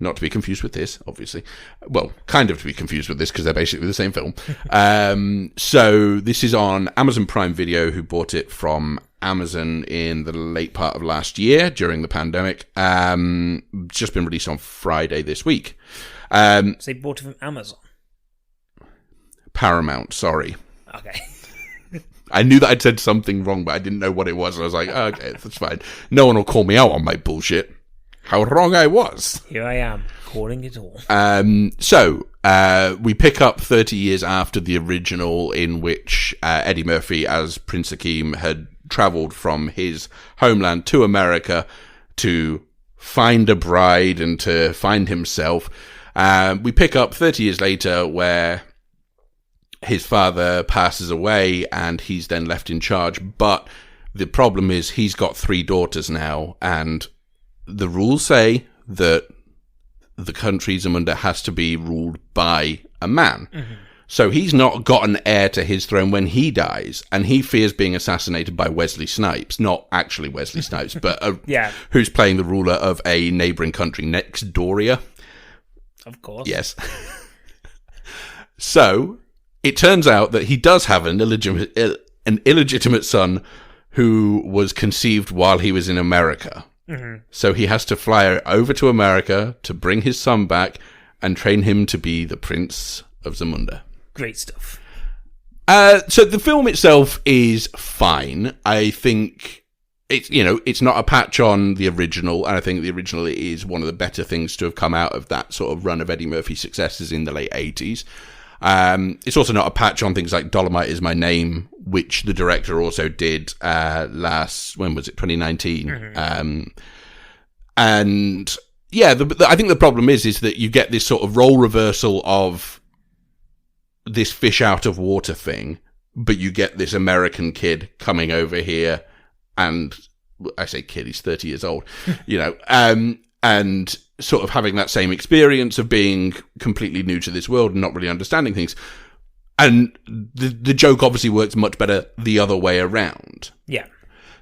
Not to be confused with this, obviously. Well, kind of to be confused with this, because they're basically the same film. So, this is on Amazon Prime Video, who bought it from Amazon in the late part of last year, during the pandemic. Just been released on Friday this week. So, they bought it from Amazon? Paramount, sorry. Okay. I knew that I'd said something wrong, but I didn't know what it was. I was like, oh, okay, that's fine. No one will call me out on my bullshit. How wrong I was. Here I am, calling it all. So, we pick up 30 years after the original, in which Eddie Murphy as Prince Akeem had travelled from his homeland to America to find a bride and to find himself. We pick up 30 years later where his father passes away and he's then left in charge. But the problem is he's got 3 daughters now, and the rules say that the country Zamunda has to be ruled by a man. Mm-hmm. So he's not got an heir to his throne when he dies, and he fears being assassinated by Wesley Snipes. Not actually Wesley Snipes, but who's playing the ruler of a neighbouring country, Nextdoria. Of course. Yes. So it turns out that he does have an illegitimate son who was conceived while he was in America. Mm-hmm. So he has to fly over to America to bring his son back and train him to be the Prince of Zamunda. Great stuff. So the film itself is fine. I think it's not a patch on the original, and I think the original is one of the better things to have come out of that sort of run of Eddie Murphy successes in the late 80s. It's also not a patch on things like Dolomite Is My Name, which the director also did when was it, 2019? Mm-hmm. And yeah, I think the problem is that you get this sort of role reversal of this fish out of water thing, but you get this American kid coming over here, and I say kid, he's 30 years old, and sort of having that same experience of being completely new to this world and not really understanding things. And the joke obviously works much better the other way around. Yeah.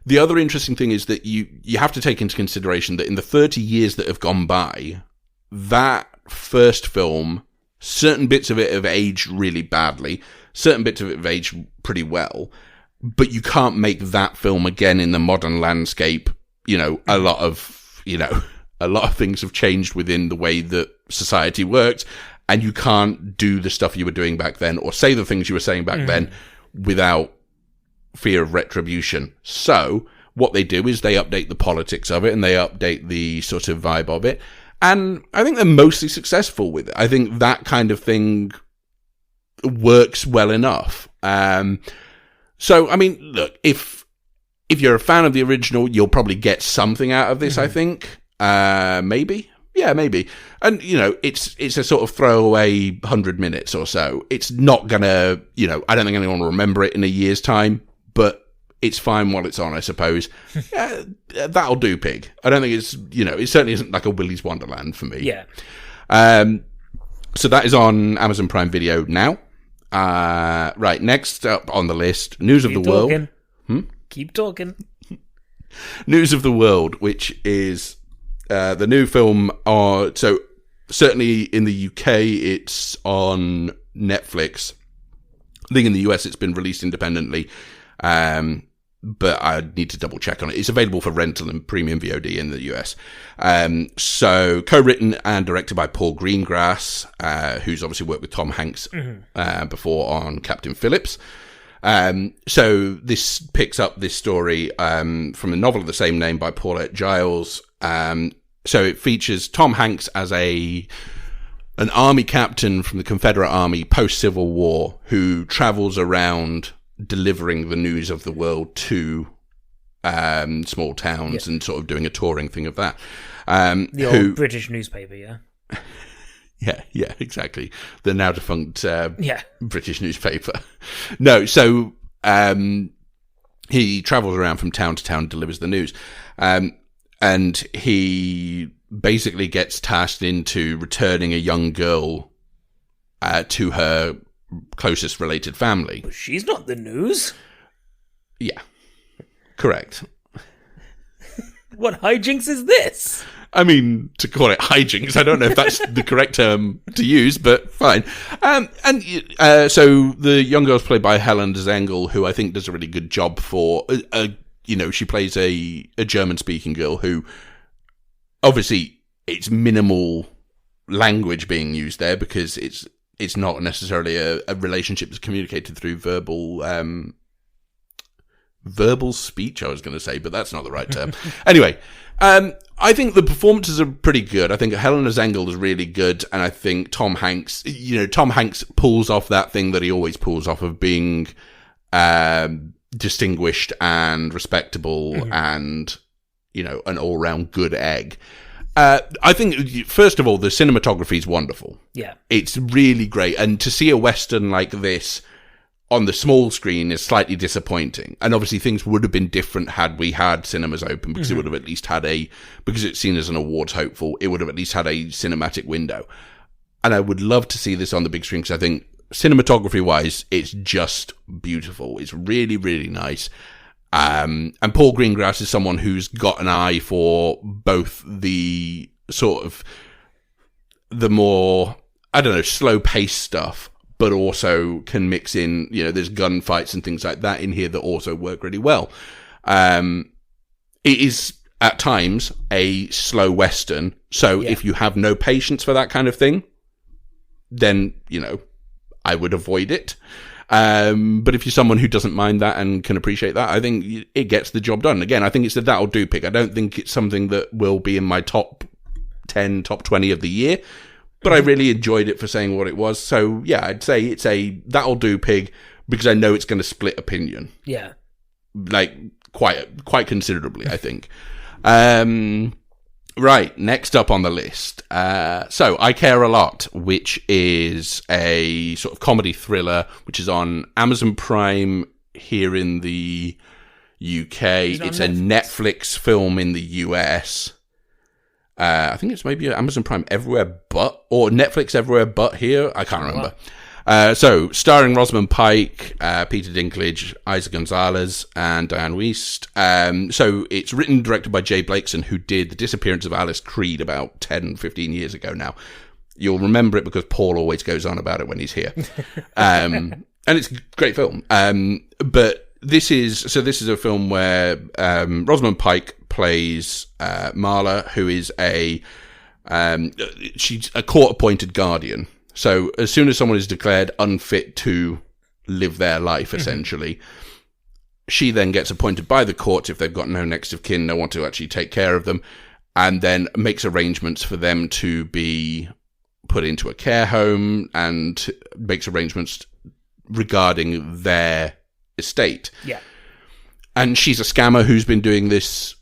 The other interesting thing is that you have to take into consideration that in the 30 years that have gone by, that first film, certain bits of it have aged really badly, certain bits of it have aged pretty well, but you can't make that film again in the modern landscape. A lot of things have changed within the way that society works, and you can't do the stuff you were doing back then or say the things you were saying back then without fear of retribution. So what they do is they update the politics of it and they update the sort of vibe of it. And I think they're mostly successful with it. I think that kind of thing works well enough. So, I mean, look, if you're a fan of the original, you'll probably get something out of this, I think. Maybe. Yeah, maybe. And, it's a sort of throwaway 100 minutes or so. It's not gonna, I don't think anyone will remember it in a year's time, but it's fine while it's on, I suppose. That'll do, pig. I don't think it's, it certainly isn't like a Willy's Wonderland for me. Yeah. So that is on Amazon Prime Video now. Right, next up on the list, News of the World. Keep talking. News of the World, which is the new film. So certainly in the UK, it's on Netflix. I think in the US, it's been released independently. But I need to double check on it. It's available for rental and premium VOD in the US. So co-written and directed by Paul Greengrass, who's obviously worked with Tom Hanks before on Captain Phillips. So this picks up this story from a novel of the same name by Paulette Giles. So it features Tom Hanks as an army captain from the Confederate Army post-Civil War who travels around delivering the news of the world to small towns and sort of doing a touring thing of that. The old British newspaper, yeah? Yeah, exactly. The now defunct British newspaper. No, so he travels around from town to town, delivers the news. And he basically gets tasked into returning a young girl to her closest related family. But she's not the news. Yeah, correct. What hijinks is this? I mean, to call it hijinks, I don't know if that's the correct term to use, but fine. So the young girl's played by Helen Zengel, who I think does a really good job for, she plays a German-speaking girl who, obviously, it's minimal language being used there because it's not necessarily a relationship that's communicated through verbal speech, I was going to say, but that's not the right term. Anyway, I think the performances are pretty good. I think Helena Zengel is really good, and I think Tom Hanks pulls off that thing that he always pulls off of being distinguished and respectable and, you know, an all-round good egg. I think, first of all, the cinematography is wonderful. Yeah. It's really great. And to see a Western like this on the small screen is slightly disappointing. And obviously things would have been different had we had cinemas open, because it would have at least had because it's seen as an awards hopeful, it would have at least had a cinematic window. And I would love to see this on the big screen, because I think cinematography-wise, it's just beautiful. It's really, really nice. And Paul Greengrass is someone who's got an eye for both the sort of the more, I don't know, slow-paced stuff, but also can mix in, you know, there's gunfights and things like that in here that also work really well. It is, at times, a slow Western, so if you have no patience for that kind of thing, then, you know, I would avoid it. But if you're someone who doesn't mind that and can appreciate that, I think it gets the job done. Again, I think it's a that'll do pick. I don't think it's something that will be in my top 10, top 20 of the year, but I really enjoyed it for saying what it was. So yeah, I'd say it's a that'll do pig, because I know it's going to split opinion. Yeah. Like quite considerably, I think. Right, next up on the list. So, I Care a Lot, which is a sort of comedy thriller, which is on Amazon Prime here in the UK. It's a Netflix film in the US. I think it's maybe Amazon Prime everywhere or Netflix everywhere but here. I can't remember. So, starring Rosamund Pike, Peter Dinklage, Isa Gonzalez, and Diane Wiest. So, it's written and directed by Jay Blakeson, who did The Disappearance of Alice Creed about 10, 15 years ago now. You'll remember it because Paul always goes on about it when he's here. And it's a great film. But this is a film where Rosamund Pike plays Marla, who is she's a court-appointed guardian. So as soon as someone is declared unfit to live their life, essentially, she then gets appointed by the courts if they've got no next of kin, no one to actually take care of them, and then makes arrangements for them to be put into a care home and makes arrangements regarding their estate. Yeah. And she's a scammer who's been doing this,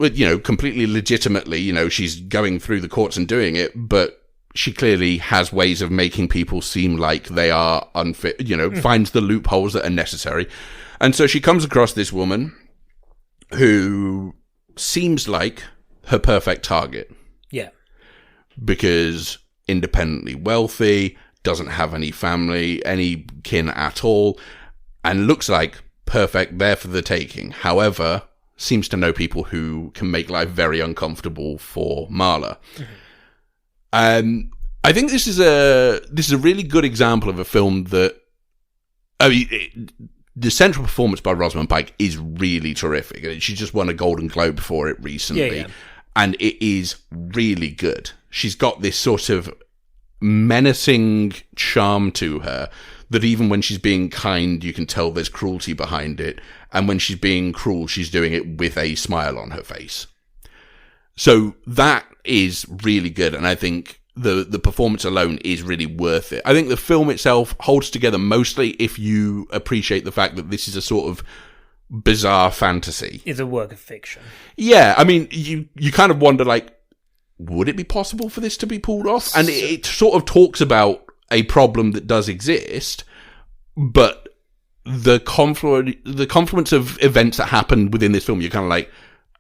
you know, completely legitimately. You know, she's going through the courts and doing it, but she clearly has ways of making people seem like they are unfit, you know, finds the loopholes that are necessary. And so she comes across this woman who seems like her perfect target. Yeah. Because independently wealthy, doesn't have any family, any kin at all, and looks like perfect, there for the taking. However, seems to know people who can make life very uncomfortable for Marla. I think this is a really good example of a film that, I mean, the central performance by Rosamund Pike is really terrific. She just won a Golden Globe for it recently, and it is really good. She's got this sort of menacing charm to her that even when she's being kind, you can tell there's cruelty behind it, and when she's being cruel, she's doing it with a smile on her face. So that is really good, and I think the performance alone is really worth it. I think the film itself holds together mostly if you appreciate the fact that this is a sort of bizarre fantasy. It's a work of fiction. Yeah, I mean, you kind of wonder, like, would it be possible for this to be pulled off? And it sort of talks about a problem that does exist, but the confluence of events that happen within this film, you're kind of like,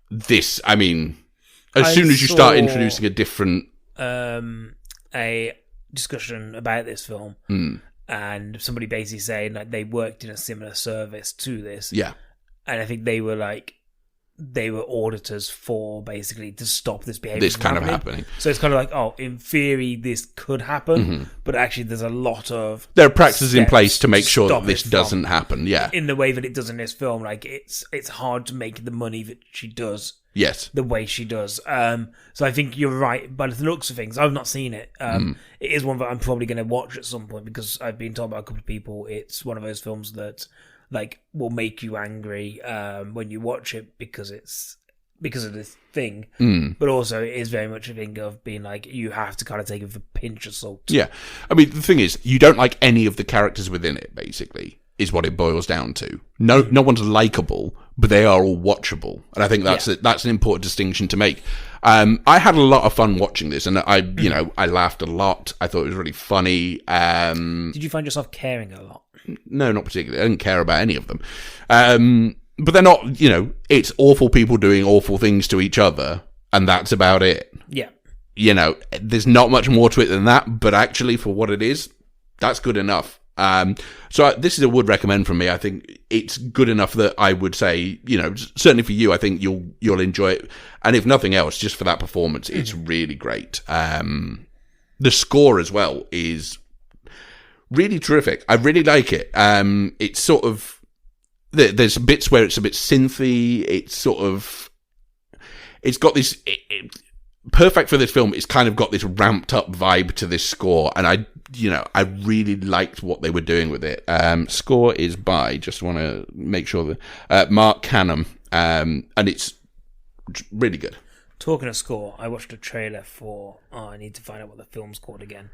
this, I mean, as soon as you start introducing a different... a discussion about this film, and somebody basically saying that they worked in a similar service to this. Yeah. And I think they were auditors for basically to stop this behavior. This kind of happening. So it's kind of like, oh, in theory, this could happen, but actually, there's a lot of there are practices in place to make sure that this doesn't happen. Yeah, in the way that it does in this film, like it's hard to make the money that she does. Yes, the way she does. So I think you're right. By the looks of things, I've not seen it. It is one that I'm probably going to watch at some point because I've been told by a couple of people it's one of those films that like will make you angry when you watch it because of this thing. But also it is very much a thing of being like you have to kind of take it with a pinch of salt. Yeah, I mean the thing is you don't like any of the characters within it basically. is what it boils down to. No one's likable, but they are all watchable. And I think that's an important distinction to make. I had a lot of fun watching this, and I laughed a lot. I thought it was really funny. Did you find yourself caring a lot? No, not particularly. I didn't care about any of them. But they're not, it's awful people doing awful things to each other, and that's about it. Yeah. There's not much more to it than that, but actually for what it is, that's good enough. So this is a would recommend from me. I think it's good enough that I would say, certainly for you, I think you'll enjoy it. And if nothing else, just for that performance, it's really great. The score as well is really terrific. I really like it. It's sort of, there's bits where it's a bit synthy. It's got this, perfect for this film. It's kind of got this ramped up vibe to this score. And I really liked what they were doing with it. Score is by, just want to make sure that, Mark Canham. And it's really good. Talking of score, I watched a trailer for, I need to find out what the film's called again.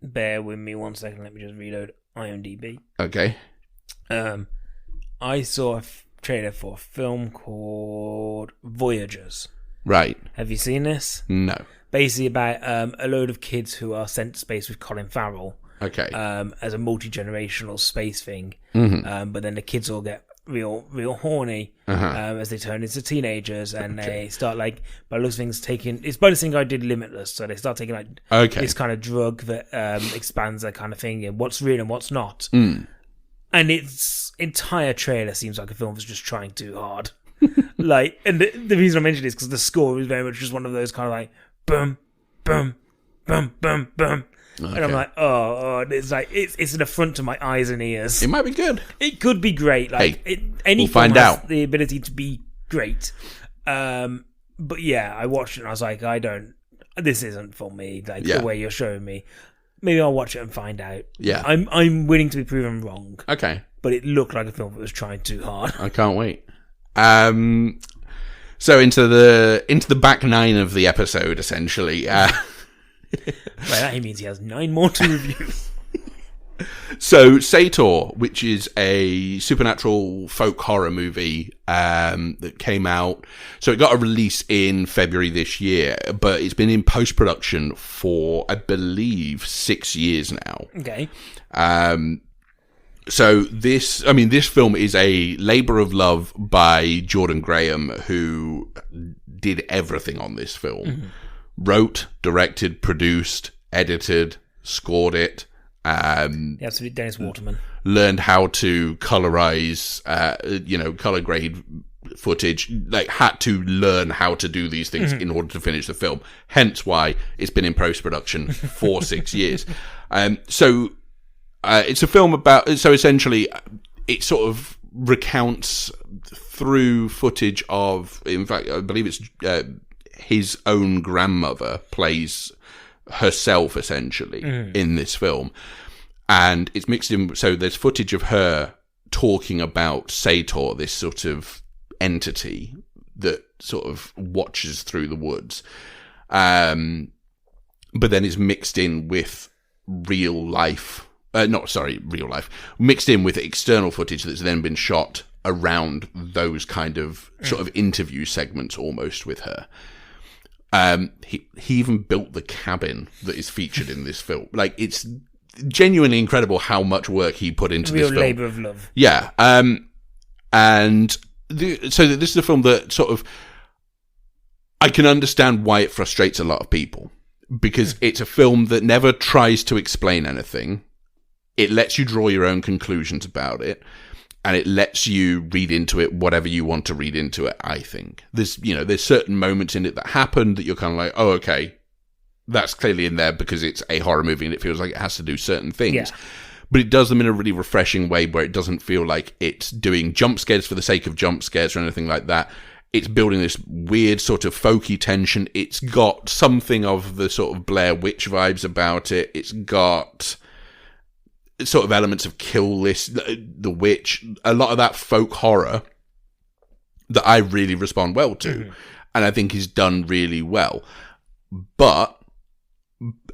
Bear with me 1 second, let me just reload IMDb. Okay. I saw a trailer for a film called Voyagers. Right. Have you seen this? No. Basically about a load of kids who are sent to space with Colin Farrell. Okay. As a multi-generational space thing. Mm-hmm. But then the kids all get real horny as they turn into teenagers, and they start, like, by looks of things, taking, it's by the thing I did Limitless, so they start taking, like, this kind of drug that expands that kind of thing, and what's real and what's not. And its entire trailer seems like a film that's just trying too hard. Like, and the reason I mentioned it is because the score is very much just one of those kind of like boom, boom, boom, boom, boom. Okay. And I'm like, it's like it's an affront to my eyes and ears. It might be good. It could be great. Like, any we'll find out. The ability to be great. But yeah, I watched it and I was like, this isn't for me. Like, the way you're showing me. Maybe I'll watch it and find out. Yeah, I'm willing to be proven wrong. Okay, but it looked like a film that was trying too hard. I can't wait. So into the back nine of the episode, essentially. Well, that means he has 9 more to review. So, Sator, which is a supernatural folk horror movie that came out. So, it got a release in February this year, but it's been in post-production for, I believe, 6 years now. Okay. So, this film is a labour of love by Jordan Graham, who did everything on this film. Mm-hmm. Wrote, directed, produced, edited, scored it. The absolute Dennis Waterman. Learned how to colorize, color grade footage. Like, had to learn how to do these things in order to finish the film. Hence why it's been in post-production for 6 years. So it's a film about, so essentially it sort of recounts through footage of, in fact, I believe it's his own grandmother plays herself essentially in this film, and it's mixed in. So there's footage of her talking about Sator, this sort of entity that sort of watches through the woods, but then it's mixed in with real life, mixed in with external footage that's then been shot around those kind of sort of interview segments almost with her. He even built the cabin that is featured in this film. Like, it's genuinely incredible how much work he put into this film. Real labour of love. Yeah. So this is a film that sort of, I can understand why it frustrates a lot of people, because it's a film that never tries to explain anything. It lets you draw your own conclusions about it. And it lets you read into it whatever you want to read into it, I think. There's certain moments in it that happen that you're kind of like, oh, okay, that's clearly in there because it's a horror movie and it feels like it has to do certain things. Yeah. But it does them in a really refreshing way where it doesn't feel like it's doing jump scares for the sake of jump scares or anything like that. It's building this weird sort of folky tension. It's got something of the sort of Blair Witch vibes about it. It's got sort of elements of Kill List, The Witch, a lot of that folk horror that I really respond well to, and I think is done really well. But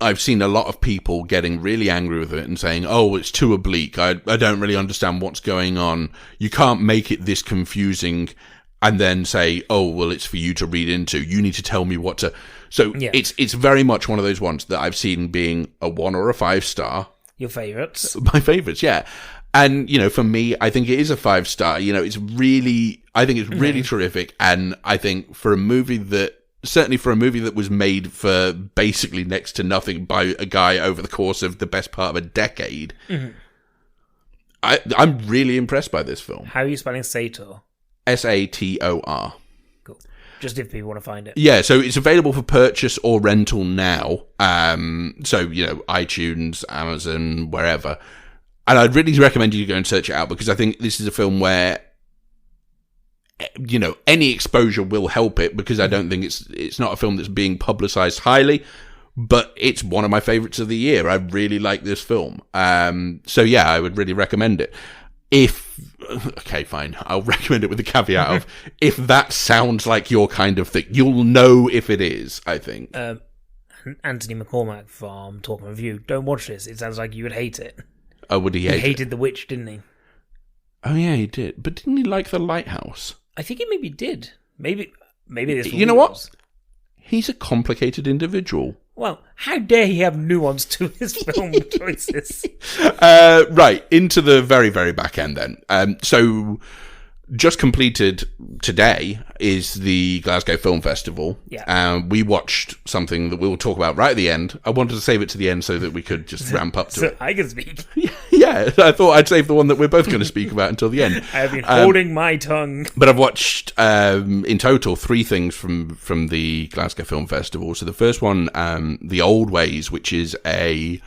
I've seen a lot of people getting really angry with it and saying, oh, it's too oblique. I don't really understand what's going on. You can't make it this confusing and then say, oh, well, it's for you to read into. You need to tell me what to... So it's very much one of those ones that I've seen being a 1 or a 5 star. Your favourites? My favourites, yeah. And, for me, I think it is a 5 star. It's really... I think it's really terrific. And I think for a movie that... Certainly for a movie that was made for basically next to nothing by a guy over the course of the best part of a decade, I'm really impressed by this film. How are you spelling Sator? Sator. Cool. Just if people want to find it. Yeah, so it's available for purchase or rental now. So, iTunes, Amazon, wherever. And I'd really recommend you go and search it out because I think this is a film where any exposure will help it because I don't think it's not a film that's being publicized highly, but it's one of my favorites of the year. I really like this film. So yeah, I would really recommend it. Okay, fine. I'll recommend it with the caveat of if that sounds like your kind of thing, you'll know if it is, I think. Anthony McCormack from Talking Review. Don't watch this. It sounds like you would hate it. Oh, would he hate it? He hated The Witch, didn't he? Oh yeah, he did. But didn't he like The Lighthouse? I think he maybe did. Maybe this. You know what? He's a complicated individual. Well, how dare he have nuance to his film choices? Right, into the very, very back end then. So, just completed today is the Glasgow Film Festival. Yeah. We watched something that we'll talk about right at the end. I wanted to save it to the end so that we could just ramp up to it. I can speak. Yeah, I thought I'd save the one that we're both going to speak about until the end. I have been holding my tongue. But I've watched, in total, 3 things from the Glasgow Film Festival. So the first one, The Old Ways, which is a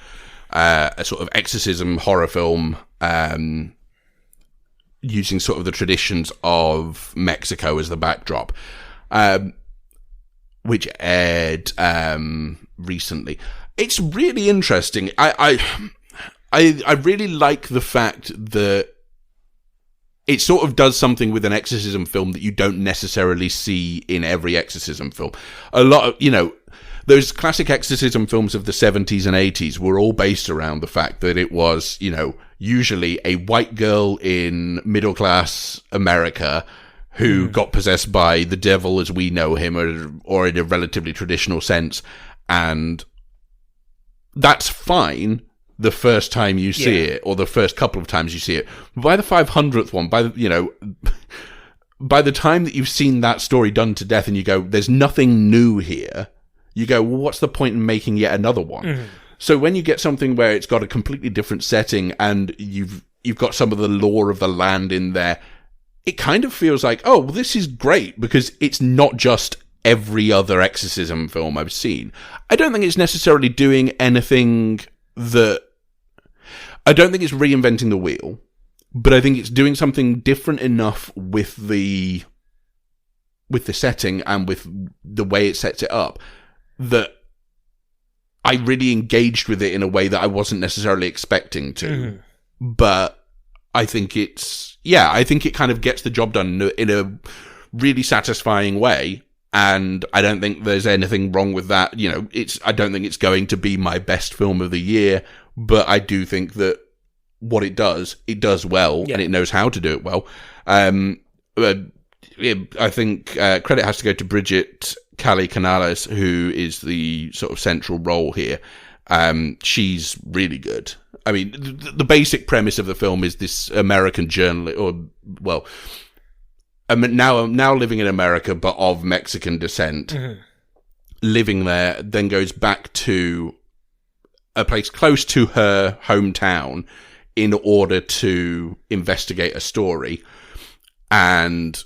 sort of exorcism horror film, using sort of the traditions of Mexico as the backdrop, which aired recently. It's really interesting. I really like the fact that it sort of does something with an exorcism film that you don't necessarily see in every exorcism film. A lot of, those classic exorcism films of the 70s and 80s were all based around the fact that it was, usually a white girl in middle-class America who got possessed by the devil as we know him, or in a relatively traditional sense, and that's fine the first time you see it, or the first couple of times you see it. But by the 500th one, by the time that you've seen that story done to death and you go, there's nothing new here, you go, well, what's the point in making yet another one? So when you get something where it's got a completely different setting and you've got some of the lore of the land in there, it kind of feels like, oh, well, this is great because it's not just every other exorcism film I've seen. I don't think it's necessarily doing anything that... I don't think it's reinventing the wheel, but I think it's doing something different enough with the setting and with the way it sets it up that I really engaged with it in a way that I wasn't necessarily expecting to. But I think I think it kind of gets the job done in a really satisfying way. And I don't think there's anything wrong with that. I don't think it's going to be my best film of the year, but I do think that what it does well, and it knows how to do it well. I think credit has to go to Bridget Callie Canales, who is the sort of central role here. She's really good. I mean, the basic premise of the film is this American journalist, now living in America, but of Mexican descent, living there, then goes back to a place close to her hometown in order to investigate a story. And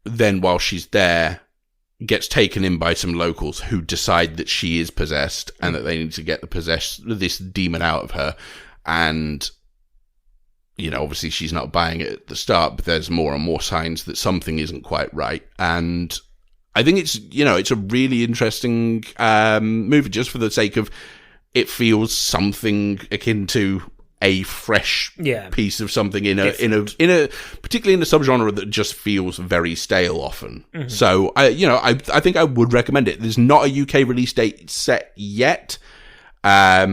then while she's there, gets taken in by some locals who decide that she is possessed and that they need to get this demon out of her. And, obviously she's not buying it at the start, but there's more and more signs that something isn't quite right. And I think it's a really interesting movie just for the sake of it feels something akin to a fresh Yeah. piece of something in a particularly in a subgenre that just feels very stale often. Mm-hmm. So I think I would recommend it. There's not a UK release date set yet. I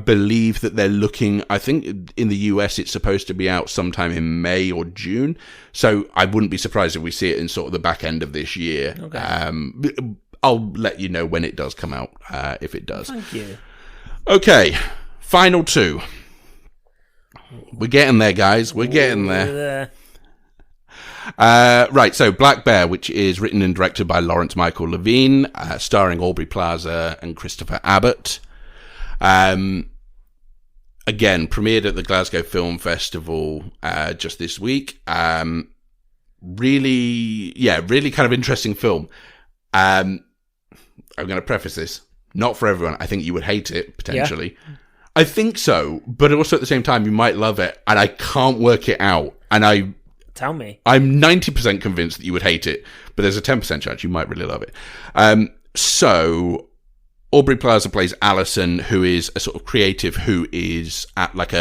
believe that they're looking, I think in the US it's supposed to be out sometime in May or June. So I wouldn't be surprised if we see it in sort of the back end of this year. Okay. I'll let you know when it does come out, if it does. Thank you. Okay, final two. We're getting there, guys. We're getting there. Right, so Black Bear, which is written and directed by Lawrence Michael Levine, starring Aubrey Plaza and Christopher Abbott. Again, premiered at the Glasgow Film Festival just this week. Really kind of interesting film. I'm going to preface this. Not for everyone. I think you would hate it, potentially. Yeah. I think so, but also at the same time, you might love it, and I can't work it out. And Tell me. I'm 90% convinced that you would hate it, but there's a 10% chance you might really love it. So, Aubrey Plaza plays Alison, who is a sort of creative who is at like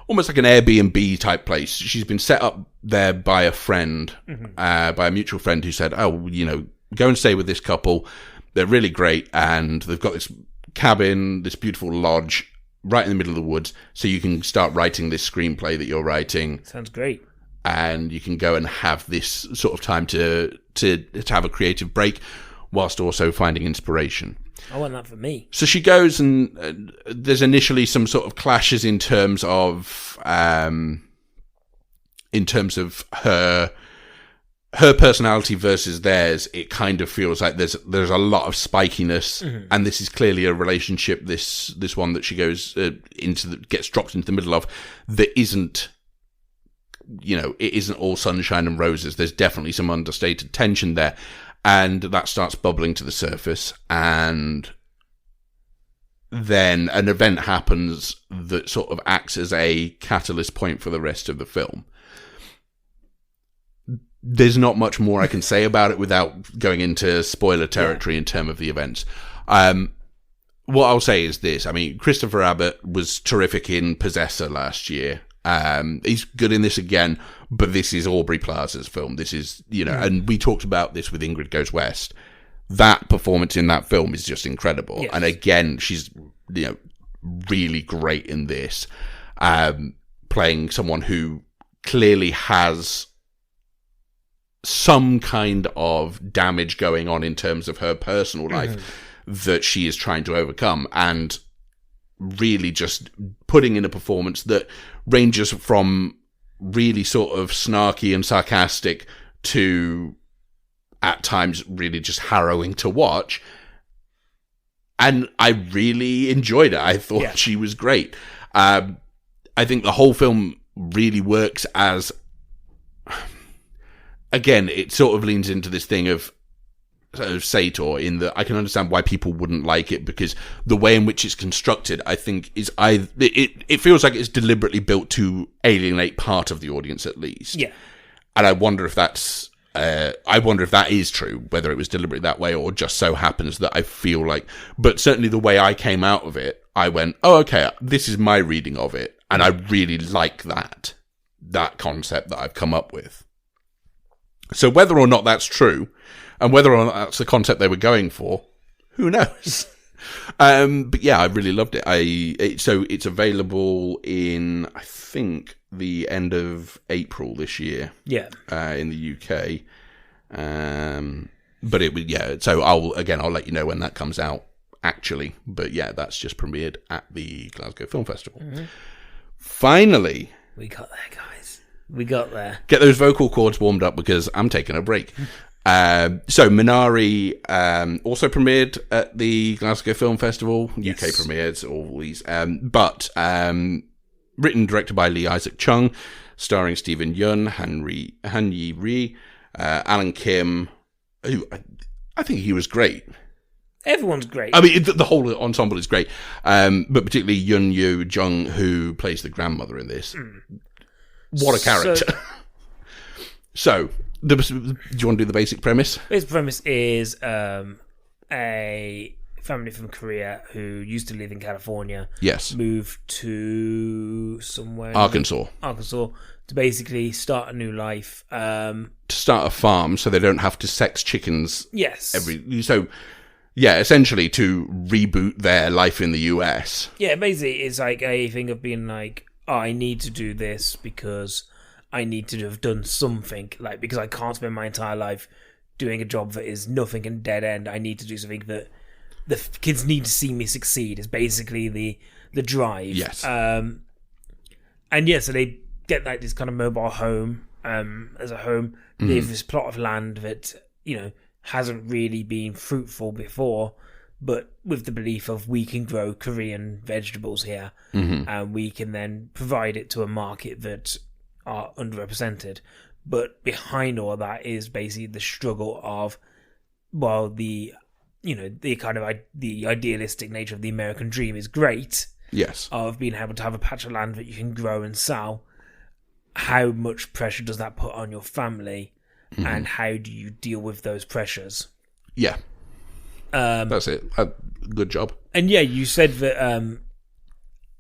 almost like an Airbnb type place. She's been set up there by a friend, by a mutual friend who said, go and stay with this couple. They're really great, and they've got this cabin, this beautiful lodge right in the middle of the woods, so you can start writing this screenplay that you're writing. Sounds great. And you can go and have this sort of time to have a creative break whilst also finding inspiration. I want that for me. So she goes, and there's initially some sort of clashes in terms of her personality versus theirs. It kind of feels like there's a lot of spikiness, and this is clearly a relationship. This one that she goes gets dropped into the middle of, that isn't, it isn't all sunshine and roses. There's definitely some understated tension there, and that starts bubbling to the surface, and then an event happens that sort of acts as a catalyst point for the rest of the film. There's not much more I can say about it without going into spoiler territory in terms of the events. What I'll say is this. I mean, Christopher Abbott was terrific in Possessor last year. He's good in this again, but this is Aubrey Plaza's film. This is, and we talked about this with Ingrid Goes West. That performance in that film is just incredible. Yes. And again, she's, really great in this, playing someone who clearly has some kind of damage going on in terms of her personal life that she is trying to overcome, and really just putting in a performance that ranges from really sort of snarky and sarcastic to at times really just harrowing to watch. And I really enjoyed it. I thought she was great. I think the whole film really works as, again, it sort of leans into this thing of Sator, in that I can understand why people wouldn't like it, because the way in which it's constructed, I think, is it feels like it's deliberately built to alienate part of the audience at least. Yeah. And I wonder if that is true, whether it was deliberately that way or just so happens that I feel like, but certainly the way I came out of it, I went, oh, okay, this is my reading of it. And I really like that concept that I've come up with. So whether or not that's true, and whether or not that's the concept they were going for, who knows? But yeah, I really loved it. So it's available in, I think, the end of April this year. Yeah. In the UK. But it would, so I'll let you know when that comes out, actually. But yeah, that's just premiered at the Glasgow Film Festival. Mm-hmm. Finally. We got there, guys. We got there. Get those vocal cords warmed up, because I'm taking a break. So Minari also premiered at the Glasgow Film Festival. Yes. UK premieres, all these. But written and directed by Lee Isaac Chung, starring Stephen Yun, Han Yi Ri, Alan Kim, who I think he was great. Everyone's great. I mean, the whole ensemble is great. But particularly Yun Yu Jung, who plays the grandmother in this. What a character. So do you want to do the basic premise? Basic premise is a family from Korea who used to live in California. Yes. Moved to somewhere Arkansas to basically start a new life. To start a farm so they don't have to sex chickens. Yes. Essentially to reboot their life in the US. Yeah, basically it's like a thing of being like, oh, I need to do this because I need to have done something, like, because I can't spend my entire life doing a job that is nothing and dead end. I need to do something that the kids need to see me succeed, is basically the drive. Yes. So they get like this kind of mobile home as a home. They have this plot of land that, hasn't really been fruitful before, but with the belief of we can grow Korean vegetables here, and we can then provide it to a market that are underrepresented. But behind all that is basically the struggle of, while the idealistic nature of the American dream is great, yes, of being able to have a patch of land that you can grow and sell, how much pressure does that put on your family, and how do you deal with those pressures? Yeah. That's it. Good job. And yeah, you said that,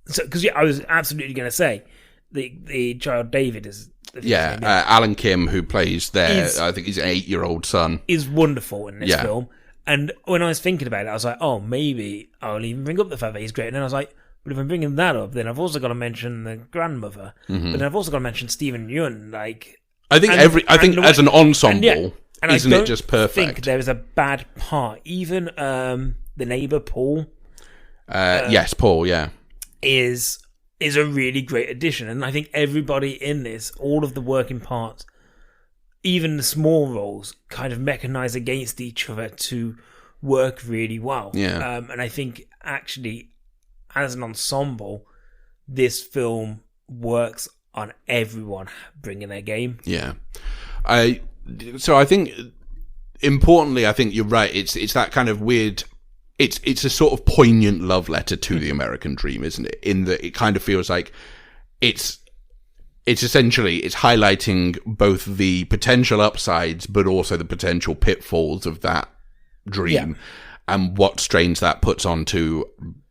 because I was absolutely going to say, the child David is... Alan Kim, who plays I think he's an 8-year-old son, is wonderful in this film. And when I was thinking about it, I was like, oh, maybe I'll even bring up the fact that he's great. And then I was like, but if I'm bringing that up, then I've also got to mention the grandmother. But then I've also got to mention Stephen Yeun. I think as an ensemble, isn't it just perfect? I think there is a bad part. Even the neighbour Paul. Yes, Paul. Yeah, is a really great addition, and I think everybody in this, all of the working parts, even the small roles, kind of mechanise against each other to work really well. Yeah. And I think actually, as an ensemble, this film works on everyone bringing their game. Yeah. So I think, importantly, I think you're right. It's that kind of weird... It's a sort of poignant love letter to the American dream, isn't it? In that it kind of feels like it's essentially highlighting both the potential upsides, but also the potential pitfalls of that dream, and what strains that puts onto,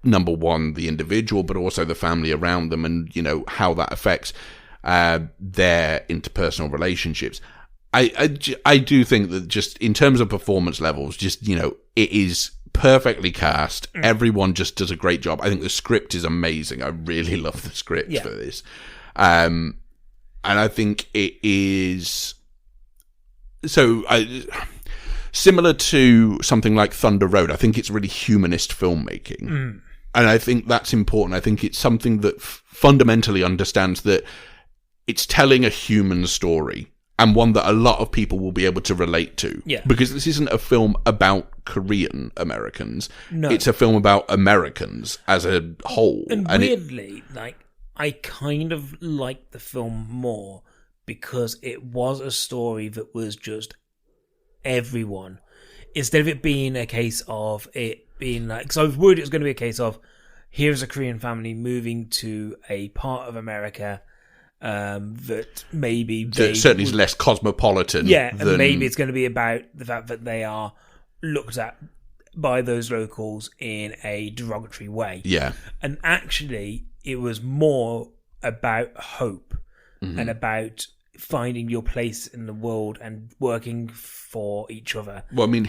number one, the individual, but also the family around them, and how that affects their interpersonal relationships. I do think that just in terms of performance levels, it is perfectly cast. Everyone just does a great job. I think the script is amazing. I really love the script for this. And I think it is similar to something like Thunder Road. I think it's really humanist filmmaking. And I think that's important. I think it's something that fundamentally understands that it's telling a human story, and one that a lot of people will be able to relate to. Yeah. Because this isn't a film about Korean Americans. No. It's a film about Americans as a whole. And weirdly, I kind of liked the film more because it was a story that was just everyone. Instead of it being a case of it being like... Because I was worried it was going to be a case of, here's a Korean family moving to a part of America... that maybe certainly is less cosmopolitan. Yeah, and maybe it's going to be about the fact that they are looked at by those locals in a derogatory way. Yeah. And actually, it was more about hope and about finding your place in the world and working for each other. Well, I mean,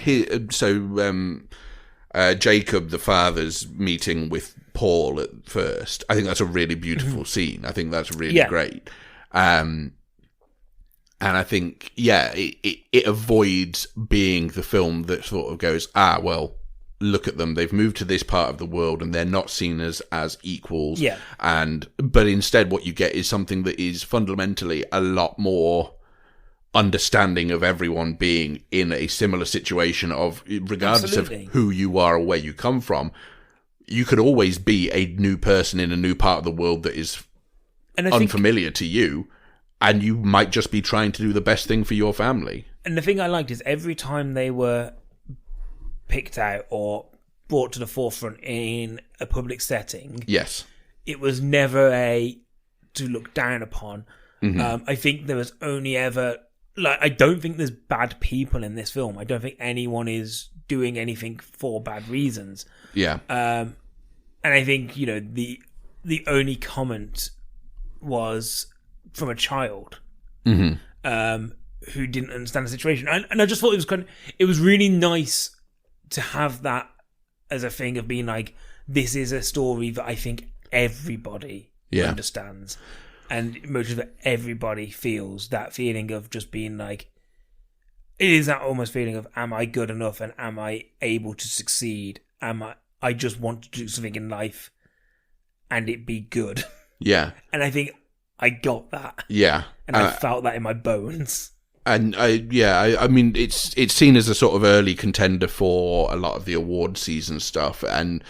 Jacob, the father's meeting with Paul at first, I think that's a really beautiful scene. I think that's really great. And I think, it avoids being the film that sort of goes, well, look at them. They've moved to this part of the world and they're not seen as equals. Yeah. But instead what you get is something that is fundamentally a lot more understanding of everyone being in a similar situation of, regardless of who you are or where you come from, you could always be a new person in a new part of the world that is unfamiliar to you, and you might just be trying to do the best thing for your family. And the thing I liked is every time they were picked out or brought to the forefront in a public setting, yes, it was never to look down upon. I think there was only ever... I don't think there's bad people in this film. I don't think anyone is doing anything for bad reasons. Yeah. And I think, the only comment was from a child who didn't understand the situation. And I just thought it was really nice to have that as a thing of being like, this is a story that I think everybody understands. And emotions that everybody feels, that feeling of just being like, it is that almost feeling of, am I good enough and am I able to succeed? I just want to do something in life and it be good. Yeah. And I think I got that. Yeah. And I felt that in my bones. And I mean, it's seen as a sort of early contender for a lot of the award season stuff. And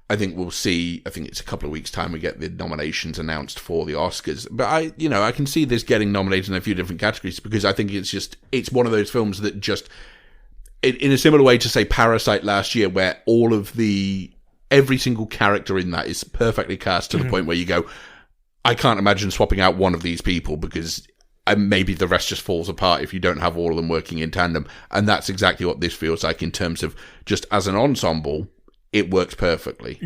I think we'll see, I think it's a couple of weeks' time we get the nominations announced for the Oscars. But I can see this getting nominated in a few different categories because I think it's one of those films that just, in a similar way to, say, Parasite last year, where every single character in that is perfectly cast to the point where you go, I can't imagine swapping out one of these people because maybe the rest just falls apart if you don't have all of them working in tandem. And that's exactly what this feels like in terms of just as an ensemble, it works perfectly.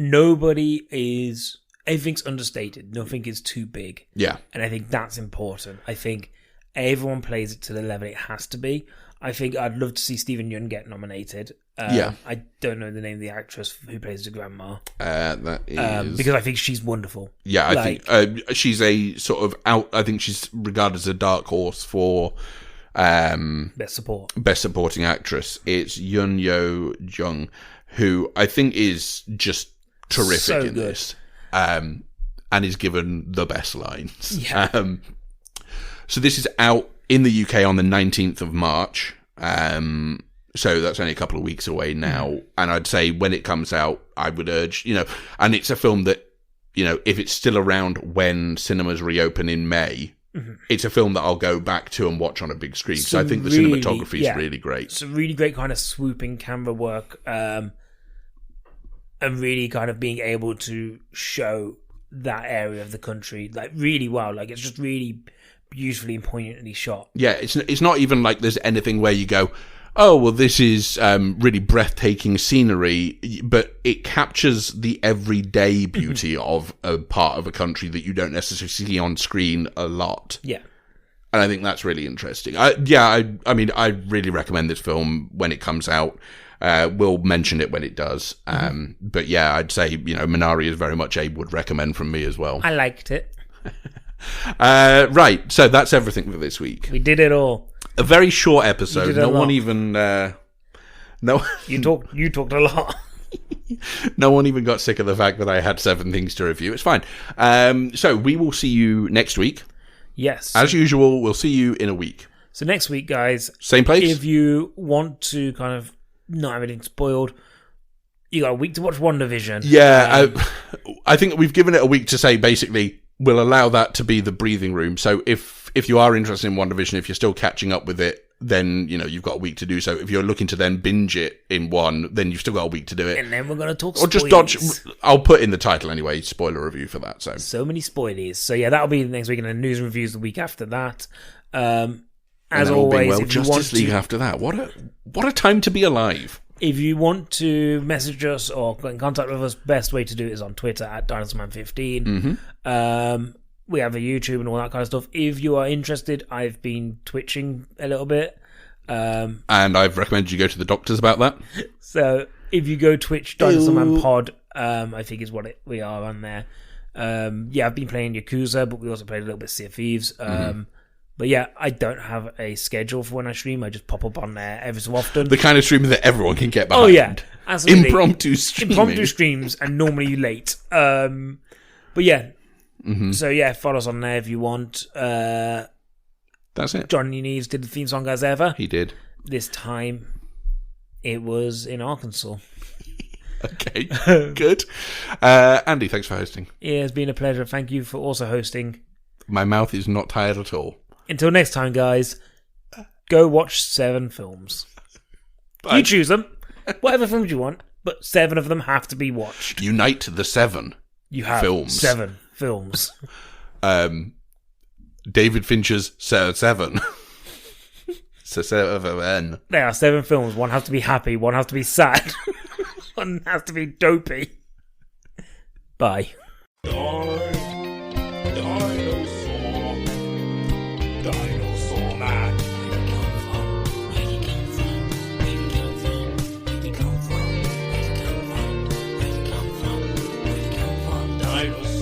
Everything's understated. Nothing is too big. Yeah. And I think that's important. I think everyone plays it to the level it has to be. I think I'd love to see Stephen Yeun get nominated. I don't know the name of the actress who plays the grandma. That is... because I think she's wonderful. Yeah, I think she's a sort of I think she's regarded as a dark horse for Best Supporting Actress. It's Yun Yo Jung, who I think is just terrific in this. And is given the best lines. Yeah. So this is out in the UK on the 19th of March. So that's only a couple of weeks away now. And I'd say when it comes out, I would urge, and it's a film that, if it's still around when cinemas reopen in May, it's a film that I'll go back to and watch on a big screen. So I think the cinematography is really great. It's a really great kind of swooping camera work, and really kind of being able to show that area of the country like really well. Like it's just really beautifully and poignantly shot. Yeah, it's not even like there's anything where you go, oh, well, this is really breathtaking scenery, but it captures the everyday beauty of a part of a country that you don't necessarily see on screen a lot. Yeah. And I think that's really interesting. I mean, I really recommend this film when it comes out. We'll mention it when it does. But yeah, I'd say, Minari is very much a would recommend from me as well. I liked it. Right, so that's everything for this week. We did it all. A very short episode. No one even. No, you talked a lot. No one even got sick of the fact that I had 7 things to review. It's fine. So we will see you next week. Yes. As usual, we'll see you in a week. So next week, guys. Same place. If you want to kind of not have anything spoiled, you got a week to watch WandaVision. Yeah, I think we've given it a week to say basically we'll allow that to be the breathing room. So if you are interested in WandaVision, if you're still catching up with it, then you've got a week to do so. If you're looking to then binge it in one, then you've still got a week to do it. And then we're going to talk or spoilers. Just dodge. I'll put in the title anyway, spoiler review for that. So many spoilers. So yeah, that'll be next week, and then news and reviews the week after that. As and always, well, if you Justice want League to, after that. What a time to be alive. If you want to message us or get in contact with us, best way to do it is on Twitter at DinosaurMan15. We have a YouTube and all that kind of stuff. If you are interested, I've been twitching a little bit. And I've recommended you go to the doctors about that. So if you go Twitch, Dinosaur Man Pod, I think is what we are on there. I've been playing Yakuza, but we also played a little bit of Sea of Thieves. But yeah, I don't have a schedule for when I stream. I just pop up on there every so often. The kind of stream that everyone can get behind. Oh yeah, absolutely. Impromptu streams and normally late. But yeah. So yeah, follow us on there if you want. That's it. Johnny Neves did the theme song as ever. He did. This time, it was in Arkansas. Okay, good. Andy, thanks for hosting. Yeah, it's been a pleasure. Thank you for also hosting. My mouth is not tired at all. Until next time, guys, go watch 7 films. Bye. You choose them. Whatever films you want, but 7 of them have to be watched. Unite the 7. You have films. 7 films. David Fincher's 7. So 7. There are 7 films. One has to be happy, one has to be sad, one has to be dopey. Bye. Dinosaur man. Where you come from? Where you come from? Where you come from? Where you come from? Where you come from? Where you come from? Dinosaur.